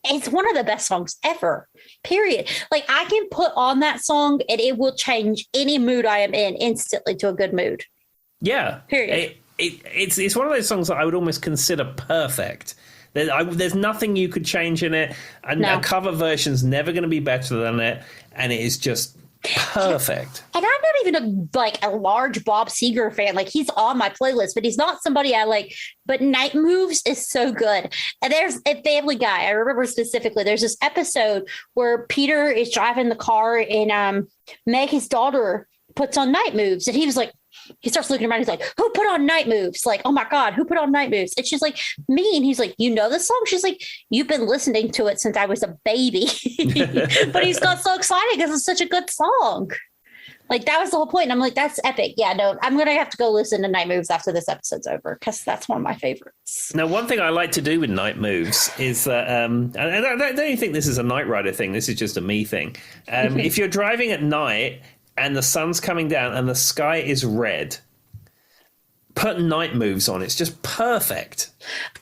It's one of the best songs ever. Period. Like I can put on that song and it will change any mood I am in instantly to a good mood. Yeah. Period. It's one of those songs that I would almost consider perfect. There's nothing you could change in it. A cover version's never going to be better than it, and it is just Perfect. And I'm not even a large Bob Seger fan. Like, he's on my playlist, but he's not somebody I like. But Night Moves is so good. And there's a Family Guy. I remember specifically, there's this episode where Peter is driving the car and Meg, his daughter, puts on Night Moves. And he was like, he starts looking around. He's like, who put on Night Moves? Like, oh my God, who put on Night Moves? And she's like, me. And he's like, you know the song? She's like, you've been listening to it since I was a baby. But he's got so excited because it's such a good song. Like, that was the whole point. And I'm like, that's epic. Yeah, no, I'm going to have to go listen to Night Moves after this episode's over because that's one of my favorites. Now, one thing I like to do with Night Moves is that, and I don't even think this is a Knight Rider thing. This is just a me thing. If you're driving at night and the sun's coming down and the sky is red, put Night Moves on. It's just perfect.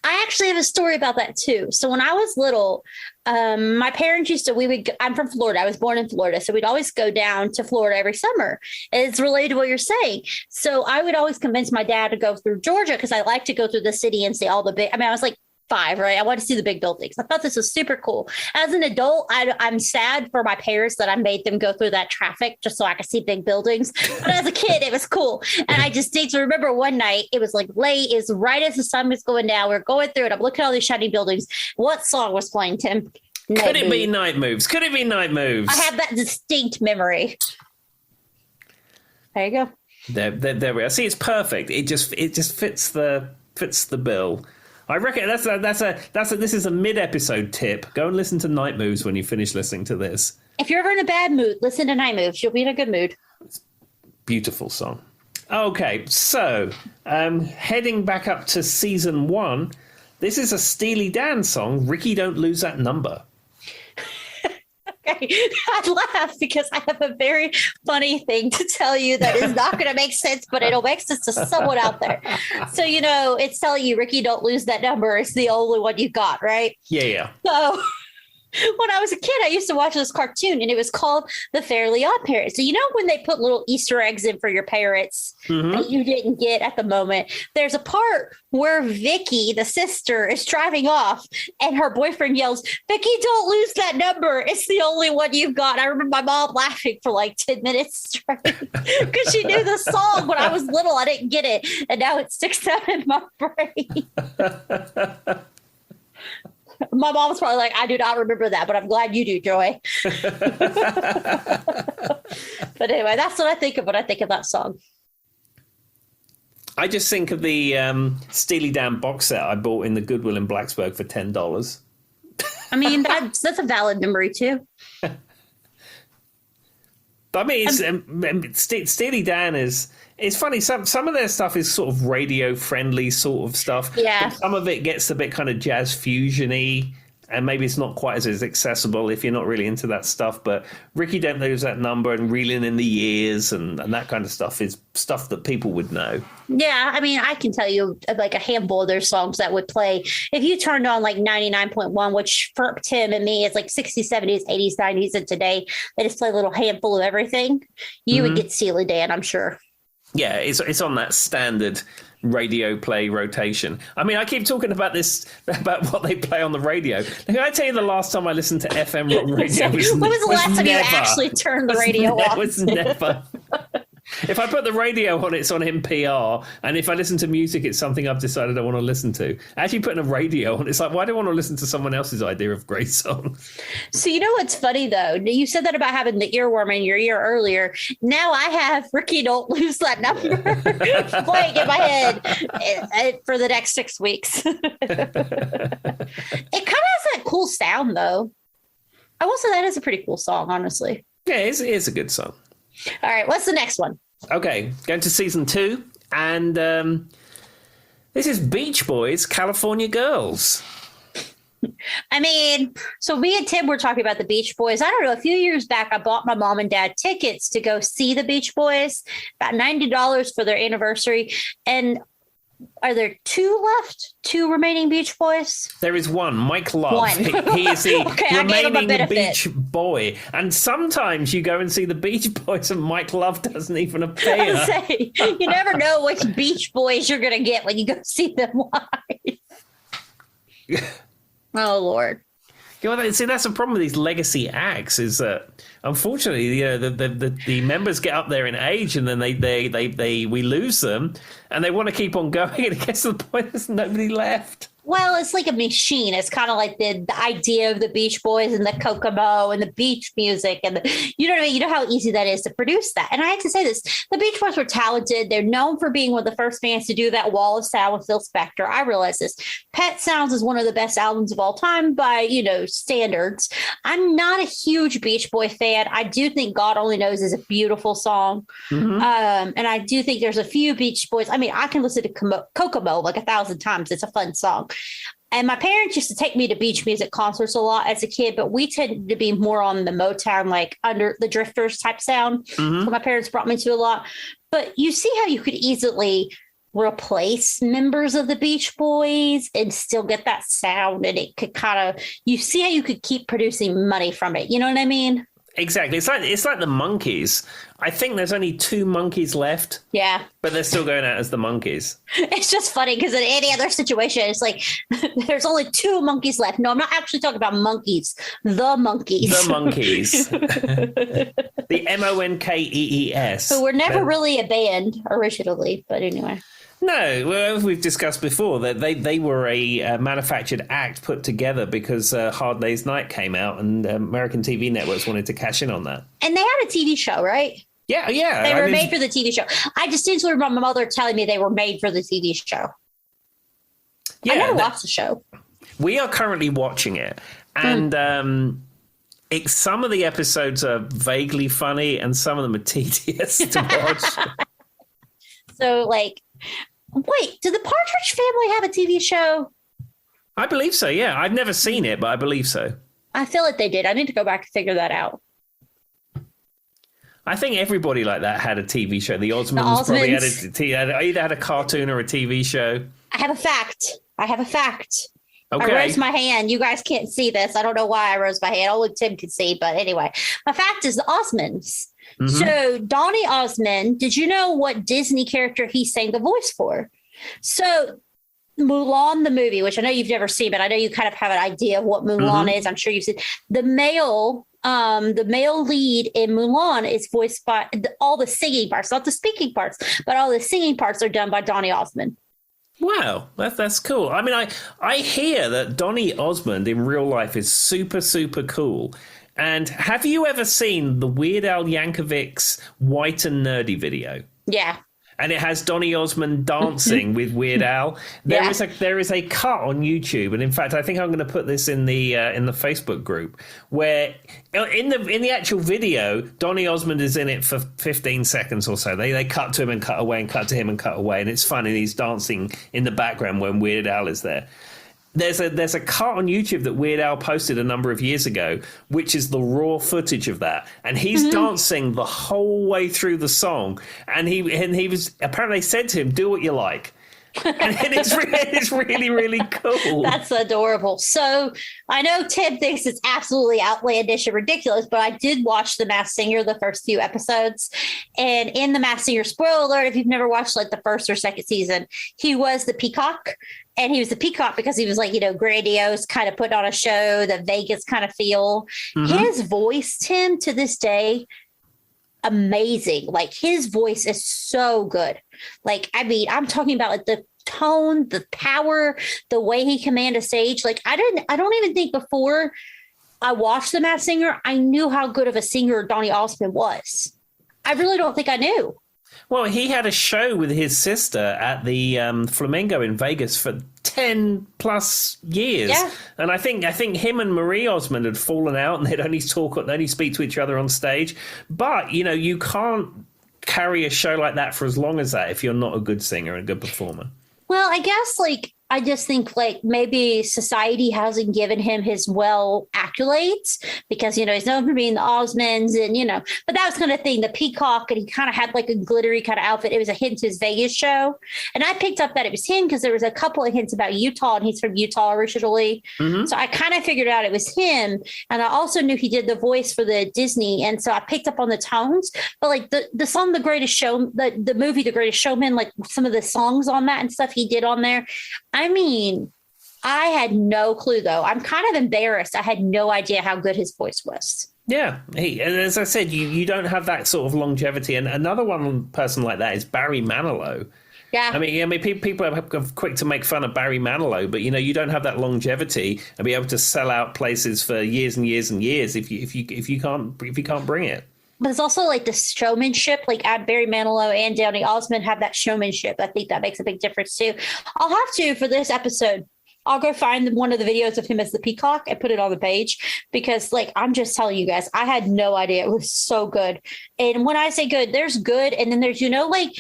I actually have a story about that too. So when I was little, my parents used to, I'm from Florida. I was born in Florida. So we'd always go down to Florida every summer. It's related to what you're saying. So I would always convince my dad to go through Georgia because I like to go through the city and see all the big, I was like 5, right? I wanted to see the big buildings. I thought this was super cool. As an adult, I'm sad for my parents that I made them go through that traffic just so I could see big buildings. But as a kid, it was cool. And I just need to remember one night, it was like late, it's right as the sun was going down. We're going through it. I'm looking at all these shiny buildings. What song was playing, Tim? Could it be Night Moves? Could it be Night Moves? I have that distinct memory. There you go. There we are. See, it's perfect. It just fits the bill. I reckon this is a mid-episode tip. Go and listen to Night Moves when you finish listening to this. If you're ever in a bad mood, listen to Night Moves. You'll be in a good mood. Beautiful song. Okay, so heading back up to season 1, this is a Steely Dan song, Ricky Don't Lose That Number. Okay. I laugh because I have a very funny thing to tell you that is not going to make sense, but it'll make sense to someone out there. So, it's telling you, Ricky, don't lose that number. It's the only one you got, right? Yeah. So when I was a kid, I used to watch this cartoon and it was called The Fairly Odd Parents. So, when they put little Easter eggs in for your parents that you didn't get at the moment, there's a part where Vicky, the sister, is driving off and her boyfriend yells, Vicky, don't lose that number. It's the only one you've got. I remember my mom laughing for like 10 minutes straight because she knew the song when I was little. I didn't get it. And now it sticks out in my brain. My mom was probably like, I do not remember that, but I'm glad you do, Joy. But anyway, that's what I think of when I think of that song. I just think of the Steely Dan box set I bought in the Goodwill in Blacksburg for $10. That's a valid memory too. But Steely Dan is... It's funny, some of their stuff is sort of radio-friendly sort of stuff. Yeah. Some of it gets a bit kind of jazz fusion-y, and maybe it's not quite as accessible if you're not really into that stuff. But Ricky Don't Lose That Number and Reeling in the Years and that kind of stuff is stuff that people would know. Yeah, I can tell you like a handful of their songs that would play. If you turned on like 99.1, which for Tim and me is like 60s, 70s, 80s, 90s, and today, they just play a little handful of everything, you would get Steely Dan, I'm sure. Yeah, it's on that standard radio play rotation. I keep talking about what they play on the radio. Can I tell you the last time I listened to FM rock radio? When was the last time you actually turned the radio off? It was never. If I put the radio on, it's on NPR, and if I listen to music, it's something I've decided I want to listen to. Actually putting a radio on, it's like, why do I want to listen to someone else's idea of great songs? So what's funny, though? You said that about having the earworm in your ear earlier. Now I have Ricky Don't Lose That Number playing in my head for the next 6 weeks. It kind of has that cool sound, though. I will say that is a pretty cool song, honestly. Yeah, it's a good song. All right, what's the next one? Okay, going to season 2, and this is Beach Boys, California Girls. So me and Tim were talking about the Beach Boys. I don't know, a few years back, I bought my mom and dad tickets to go see the Beach Boys, about $90 for their anniversary. And are there two remaining Beach Boys? There is one, Mike Love. He is the remaining Beach Boy. And sometimes you go and see the Beach Boys and Mike Love doesn't even appear. You never know which Beach Boys you're going to get when you go see them live. Oh, Lord. Yeah, well, see, that's the problem with these legacy acts is that, unfortunately, the members get up there in age and then we lose them and they want to keep on going and it gets to the point there's nobody left. Well, it's like a machine. It's kind of like the idea of the Beach Boys and the Kokomo and the beach music. And you know what I mean? You know how easy that is to produce that. And I have to say this, the Beach Boys were talented. They're known for being one of the first bands to do that Wall of Sound with Phil Spector. I realize this. Pet Sounds is one of the best albums of all time by, standards. I'm not a huge Beach Boy fan. I do think God Only Knows is a beautiful song. Mm-hmm. And I do think there's a few Beach Boys. I mean, I can listen to Kokomo like 1,000 times. It's a fun song. And my parents used to take me to beach music concerts a lot as a kid, but we tended to be more on the Motown, like under the Drifters type sound. Mm-hmm. So my parents brought me to a lot. But you see how you could easily replace members of the Beach Boys and still get that sound. And it could you see how you could keep producing money from it. You know what I mean? Exactly. It's like the Monkees. I think there's only 2 Monkees left. Yeah. But they're still going out as the Monkees. It's just funny because in any other situation, it's like there's only 2 Monkees left. No, I'm not actually talking about monkeys. The Monkees. The Monkees. The Monkees. Who were never really a band originally, but anyway. No, well, we've discussed before that they were a manufactured act put together because Hard Day's Night came out and American TV networks wanted to cash in on that. And they had a TV show, right? Yeah. They were made for the TV show. I distinctly remember my mother telling me they were made for the TV show. Yeah, I never watched the show. We are currently watching it. And some of the episodes are vaguely funny and some of them are tedious to watch. So, wait, did the Partridge Family have a TV show? I believe so, yeah. I've never seen it, but I believe so. I feel like they did. I need to go back and figure that out. I think everybody like that had a TV show. The Osmonds probably either had a cartoon or a TV show. I have a fact. Okay. I rose my hand. You guys can't see this. I don't know why I rose my hand. Only Tim could see. But anyway, my fact is the Osmonds. Mm-hmm. So Donny Osmond, did you know what Disney character he sang the voice for? So Mulan, the movie, which I know you've never seen, but I know you kind of have an idea of what Mulan is. I'm sure you've seen the male lead in Mulan is voiced by all the singing parts, not the speaking parts, but all the singing parts are done by Donny Osmond. Wow, that's cool. I mean, I hear that Donny Osmond in real life is super, super cool. And have you ever seen the Weird Al Yankovic's White and Nerdy video? Yeah. And it has Donny Osmond dancing with Weird Al. There is a cut on YouTube, and in fact, I think I'm going to put this in the Facebook group, where in the actual video, Donny Osmond is in it for 15 seconds or so. They cut to him and cut away, and cut to him and cut away, and it's fun. And he's dancing in the background when Weird Al is there. There's a cut on YouTube that Weird Al posted a number of years ago, which is the raw footage of that, and he's dancing the whole way through the song. And he was apparently said to him, "Do what you like." And it's really, really cool. That's adorable. So I know Tim thinks it's absolutely outlandish and ridiculous, but I did watch The Masked Singer the first few episodes. And in The Masked Singer, spoiler alert, if you've never watched the first or second season, he was the peacock. And he was the peacock because he was grandiose, kind of put on a show, the Vegas kind of feel. Mm-hmm. His voice, Tim, to this day, amazing. His voice is so good. I'm talking about the tone, the power, the way he commanded a stage. I don't even think before I watched The Masked Singer, I knew how good of a singer Donny Osmond was. I really don't think I knew. Well, he had a show with his sister at the Flamingo in Vegas for 10 plus years. Yeah. And I think him and Marie Osmond had fallen out and they'd only speak to each other on stage. But, you can't carry a show like that for as long as that if you're not a good singer and a good performer. Well, I guess I just think maybe society hasn't given him his accolades because, he's known for being the Osmonds and, but that was kind of thing, the peacock, and he kind of had a glittery kind of outfit. It was a hint to his Vegas show. And I picked up that it was him because there was a couple of hints about Utah and he's from Utah originally. Mm-hmm. So I kind of figured out it was him. And I also knew he did the voice for the Disney. And so I picked up on the tones, but the song, The Greatest Show, the movie, The Greatest Showman, some of the songs on that and stuff he did on there. I mean, I had no clue, though. I'm kind of embarrassed. I had no idea how good his voice was. Yeah, and as I said, you don't have that sort of longevity. And another one person like that is Barry Manilow. Yeah. I mean, people are quick to make fun of Barry Manilow, but you don't have that longevity and be able to sell out places for years and years and years if you can't bring it. But it's also like the showmanship, like Barry Manilow and Donny Osmond have that showmanship. I think that makes a big difference too. I'll have to, for this episode, I'll go find one of the videos of him as the peacock and put it on the page because, like, I'm just telling you guys, I had no idea. It was so good. And when I say good, there's good. And then there's, like,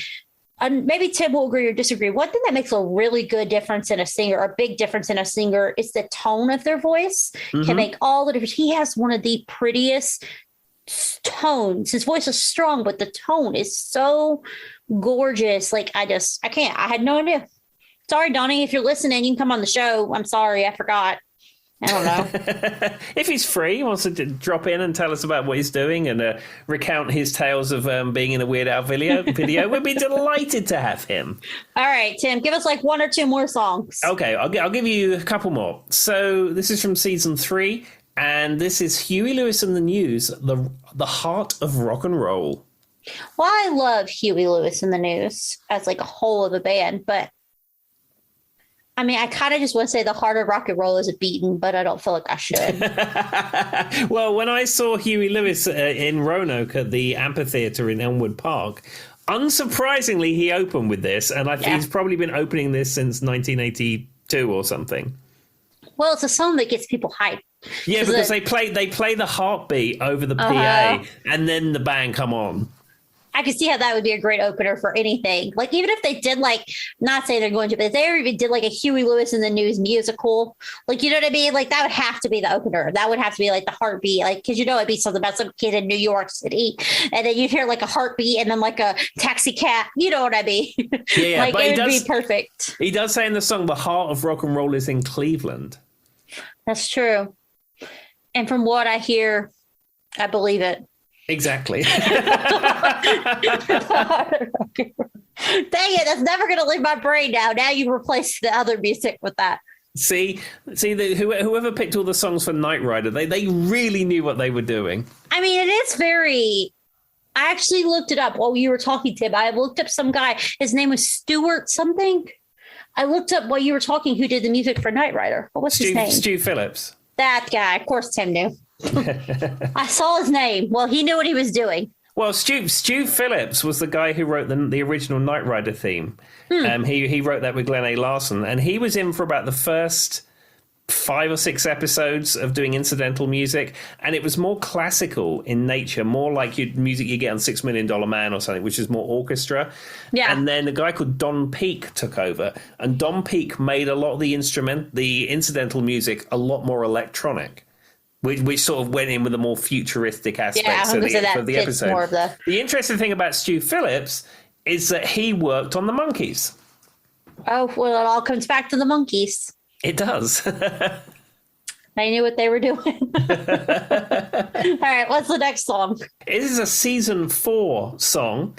maybe Tim will agree or disagree. One thing that makes a really good difference in a singer, or a big difference in a singer, is the tone of their voice can make all the difference. He has one of the prettiest tones. His voice is strong, but the tone is so gorgeous. Like, I can't. I had no idea. Sorry, Donnie, if you're listening, you can come on the show. I'm sorry, I forgot. I don't know. If he's free, he wants to drop in and tell us about what he's doing and recount his tales of being in a Weird Al video, we'd be delighted to have him. All right, Tim, give us like one or two more songs. Okay, I'll give you a couple more. So this is from season 3, and this is Huey Lewis and the News, the Heart of Rock and Roll. Well, I love Huey Lewis and the News as like a whole of a band, but I mean, I kind of just want to say the heart of rock and roll is a beaten, but I don't feel like I should. Well, when I saw Huey Lewis in Roanoke at the amphitheater in Elmwood Park, unsurprisingly, he opened with this, and I think he's probably been opening this since 1982 or something. Well, it's a song that gets people hyped. Yeah, because they play the heartbeat over the PA, and then the band come on. I could see how that would be a great opener for anything. Like, even if they did, like, not say they're going to, but if they ever even did like a Huey Lewis in the News musical, like, you know what I mean? Like, that would have to be the opener. That would have to be like the heartbeat. Like, because it'd be something about some kid in New York City. And then you'd hear like a heartbeat and then like a taxi cab. You know what I mean? Yeah, like, it would be perfect. He does say in the song, the heart of rock and roll is in Cleveland. That's true. And from what I hear, I believe it. Exactly. Dang it, that's never going to leave my brain now. Now you replace the other music with that. See, whoever picked all the songs for Knight Rider, they really knew what they were doing. I mean, it is very... I actually looked it up while you were talking, Tim. I looked up some guy. His name was Stuart something. I looked up while you were talking who did the music for Knight Rider. What was his name? Stu Phillips. That guy. Of course, Tim knew. I saw his name. Well, he knew what he was doing. Well, Stu Phillips was the guy who wrote the original Knight Rider theme. He wrote that with Glenn A. Larson, and he was in for about the first 5 or 6 episodes of doing incidental music, and it was more classical in nature, more like music you get on $6 Million Man or something, which is more orchestra. Yeah. And then a guy called Don Peake took over, and Don Peake made a lot of the incidental music a lot more electronic. Which sort of went in with the more futuristic aspects of the episode. More of the interesting thing about Stu Phillips is that he worked on the Monkees. Oh, well, it all comes back to the Monkees. It does. They knew what they were doing. All right, what's the next song? This is a season 4 song.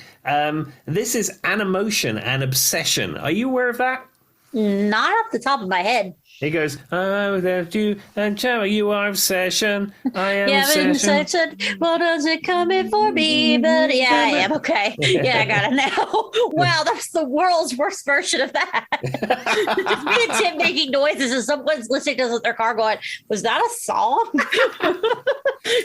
This is Animotion and Obsession. Are you aware of that? Not off the top of my head. He goes, I without you, and you are obsession. I am obsession. What does it come in for me? But yeah, I am. Okay. Yeah, I got it now. Wow, that's the world's worst version of that. Just me and Tim making noises and someone's listening to us in their car going, was that a song?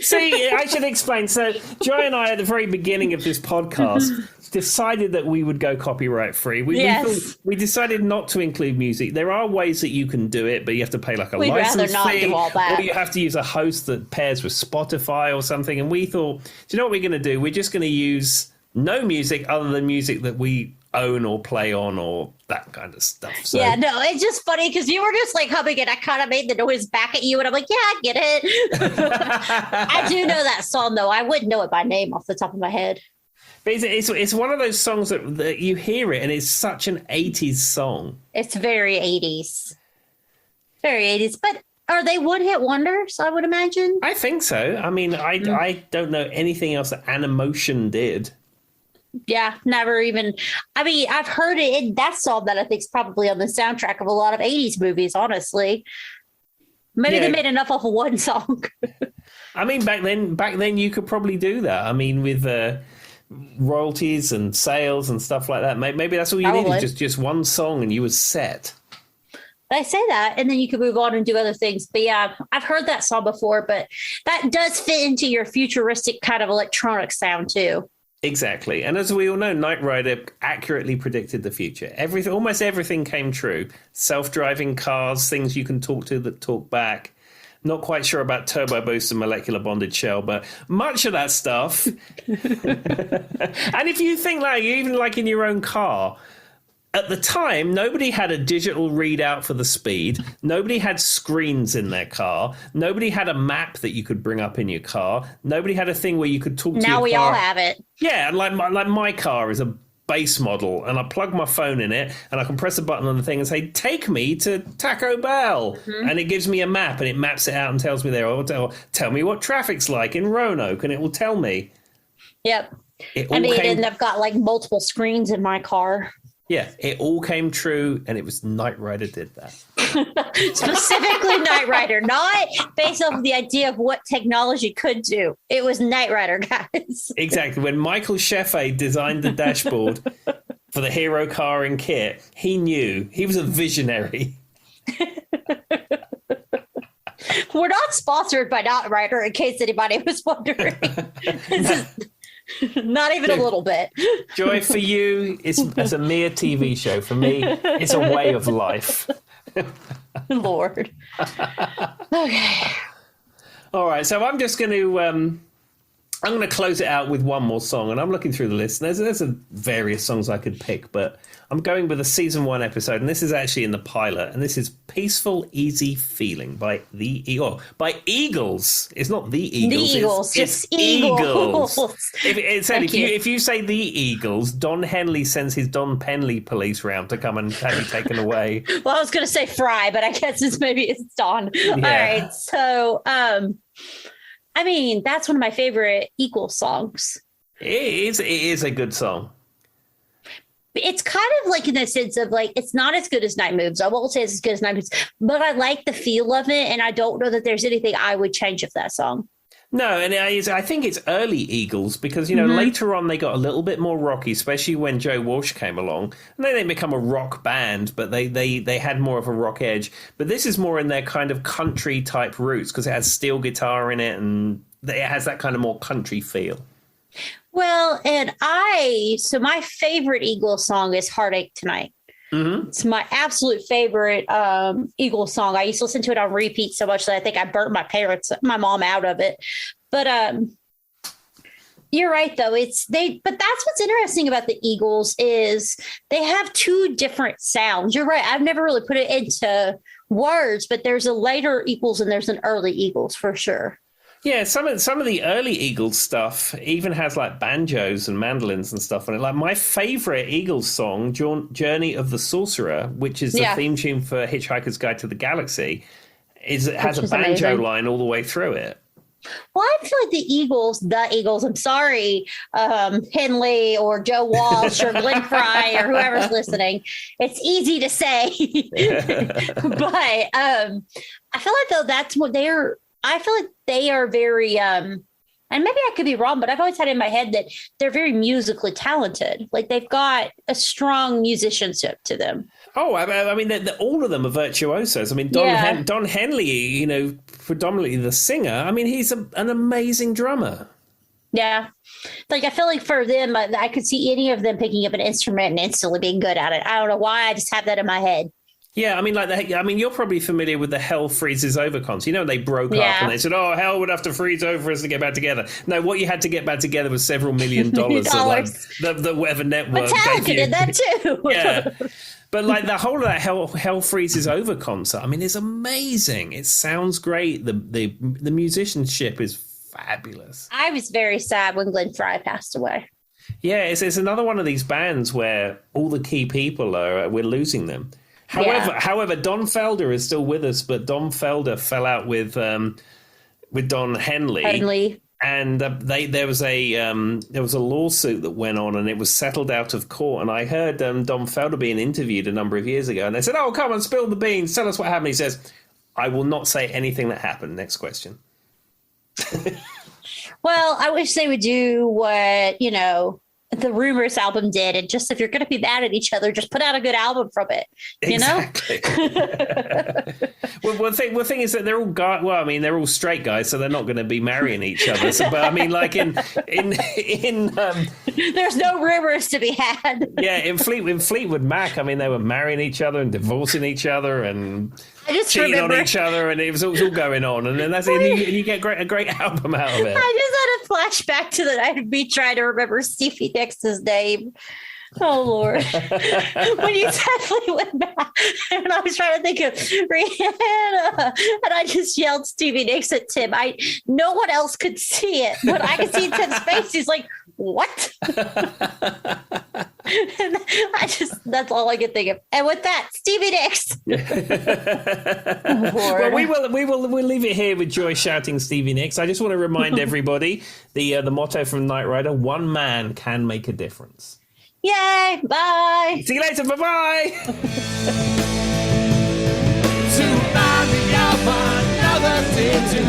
See, I should explain. So Joy and I, at the very beginning of this podcast, decided that we would go copyright free. We decided not to include music. There are ways that you can do it, but you have to pay like a license fee, do all that. Or you have to use a host that pairs with Spotify or something. And we thought, do you know what we're going to do? We're just going to use no music other than music that we own or play on or that kind of stuff. So. Yeah, no, it's just funny because you were just like humming it. I kind of made the noise back at you and I'm like, yeah, I get it. I do know that song though. I wouldn't know it by name off the top of my head. But it's one of those songs that you hear it and it's such an 80s song. It's very 80s. Very 80s. But are they one-hit wonders, I would imagine? I think so. I mean, I don't know anything else that Animotion did. Yeah, never even. I mean, I've heard it. That song that I think is probably on the soundtrack of a lot of 80s movies, honestly. Maybe they Yeah, made enough of one song. I mean, back then you could probably do that. I mean, with royalties and sales and stuff like that. Maybe that's all you Probably. needed, just one song, and you were set. I say that, and then you could move on and do other things. But yeah, I've heard that song before, but that does fit into your futuristic kind of electronic sound too. Exactly. And as we all know, Knight Rider accurately predicted the future. Almost everything came true. Self-driving cars, things you can talk to that talk back. Not quite sure about turbo boost and molecular bonded shell, but much of that stuff. And if you think like, even like in your own car, at the time, nobody had a digital readout for the speed. Nobody had screens in their car. Nobody had a map that you could bring up in your car. Nobody had a thing where you could talk to your car. Now we all have it. Yeah, and like my car is a base model, and I plug my phone in it, and I can press a button on the thing and say, "Take me to Taco Bell," and it gives me a map, and it maps it out and tells me there. Or tell me what traffic's like in Roanoke, and it will tell me. Yep. And I've got like multiple screens in my car. Yeah, it all came true, and it was Knight Rider did that. Specifically Knight Rider, not based off of the idea of what technology could do. It was Knight Rider, guys. Exactly. When Michael Sheffer designed the dashboard for the hero car and kit, he knew. He was a visionary. We're not sponsored by Knight Rider, in case anybody was wondering. Not even a little bit. Joy, for you, it's a mere TV show. For me, it's a way of life. Lord. Okay. All right, so I'm just going to I'm going to close it out with one more song, and I'm looking through the list. And there's various songs I could pick, but I'm going with a season 1 episode, and this is actually in the pilot, and this is "Peaceful Easy Feeling" by by Eagles. It's not the Eagles. The Eagles, it's just Eagles. If you say the Eagles, Don Henley sends his Don Penley police round to come and have you taken away. Well, I was going to say Fry, but I guess it's Don. Yeah. All right, so I mean, that's one of my favorite Eagles songs. It is a good song. It's kind of like in the sense of like, it's not as good as Night Moves. I won't say it's as good as Night Moves, but I like the feel of it. And I don't know that there's anything I would change of that song. No, and I think it's early Eagles because, later on they got a little bit more rocky, especially when Joe Walsh came along. And then they become a rock band, but they had more of a rock edge. But this is more in their kind of country type roots because it has steel guitar in it and it has that kind of more country feel. Well, and so my favorite Eagles song is Heartache Tonight. Mm-hmm. It's my absolute favorite Eagles song. I used to listen to it on repeat so much that I think I burnt my mom out of it. But you're right, though. But that's what's interesting about the Eagles is they have two different sounds. You're right. I've never really put it into words, but there's a later Eagles and there's an early Eagles for sure. Yeah, some of the early Eagles stuff even has like banjos and mandolins and stuff on it. Like my favorite Eagles song, "Journey of the Sorcerer," which is the theme tune for Hitchhiker's Guide to the Galaxy, has a banjo amazing line all the way through it. Well, I feel like the Eagles, I'm sorry, Henley or Joe Walsh or Glenn Fry or whoever's listening. It's easy to say. But I feel like, though, that's what I feel like they are very, and maybe I could be wrong, but I've always had in my head that they're very musically talented. Like they've got a strong musicianship to them. Oh, I mean, all of them are virtuosos. I mean, Don Henley, predominantly the singer. I mean, he's an amazing drummer. Yeah. Like, I feel like for them, I could see any of them picking up an instrument and instantly being good at it. I don't know why. I just have that in my head. Yeah, I mean, you're probably familiar with the Hell Freezes Over concert. They broke up and they said, "Oh, hell would have to freeze over us to get back together." No, what you had to get back together was several $1 million that the Weather Network Metallica did that too. Yeah, but like the whole of that Hell Freezes Over concert, I mean, it's amazing. It sounds great. The musicianship is fabulous. I was very sad when Glenn Fry passed away. Yeah, it's another one of these bands where all the key people we're losing them. However, Don Felder is still with us, but Don Felder fell out with Don Henley. And there was a lawsuit that went on, and it was settled out of court. And I heard Dom Felder being interviewed a number of years ago, and they said, "Oh, come on, spill the beans, tell us what happened." He says, "I will not say anything that happened." Next question. Well, I wish they would do what, the Rumors album did. And just if you're going to be mad at each other, just put out a good album from it. Exactly. Well, one thing is that they're all they're all straight guys, so they're not going to be marrying each other. So, but I mean, like in there's no rumors to be had. Yeah, in Fleetwood Mac, I mean, they were marrying each other and divorcing each other and cheating on each other, and it was all going on, and then that's it. And you get a great album out of it. I just had a flashback to the night of me trying to remember Stevie Nicks' name. Oh Lord! When you said Fleetwood Mac, and I was trying to think of Rihanna, and I just yelled Stevie Nicks at Tim. No one else could see it, but I could see Tim's face. He's like, "What?" And that's all I could think of. And with that, Stevie Nicks. Well, we'll leave it here with Joy shouting Stevie Nicks. I just want to remind everybody the motto from Knight Rider: one man can make a difference. Yay! Bye. See you later. Bye bye. To remind me of another day to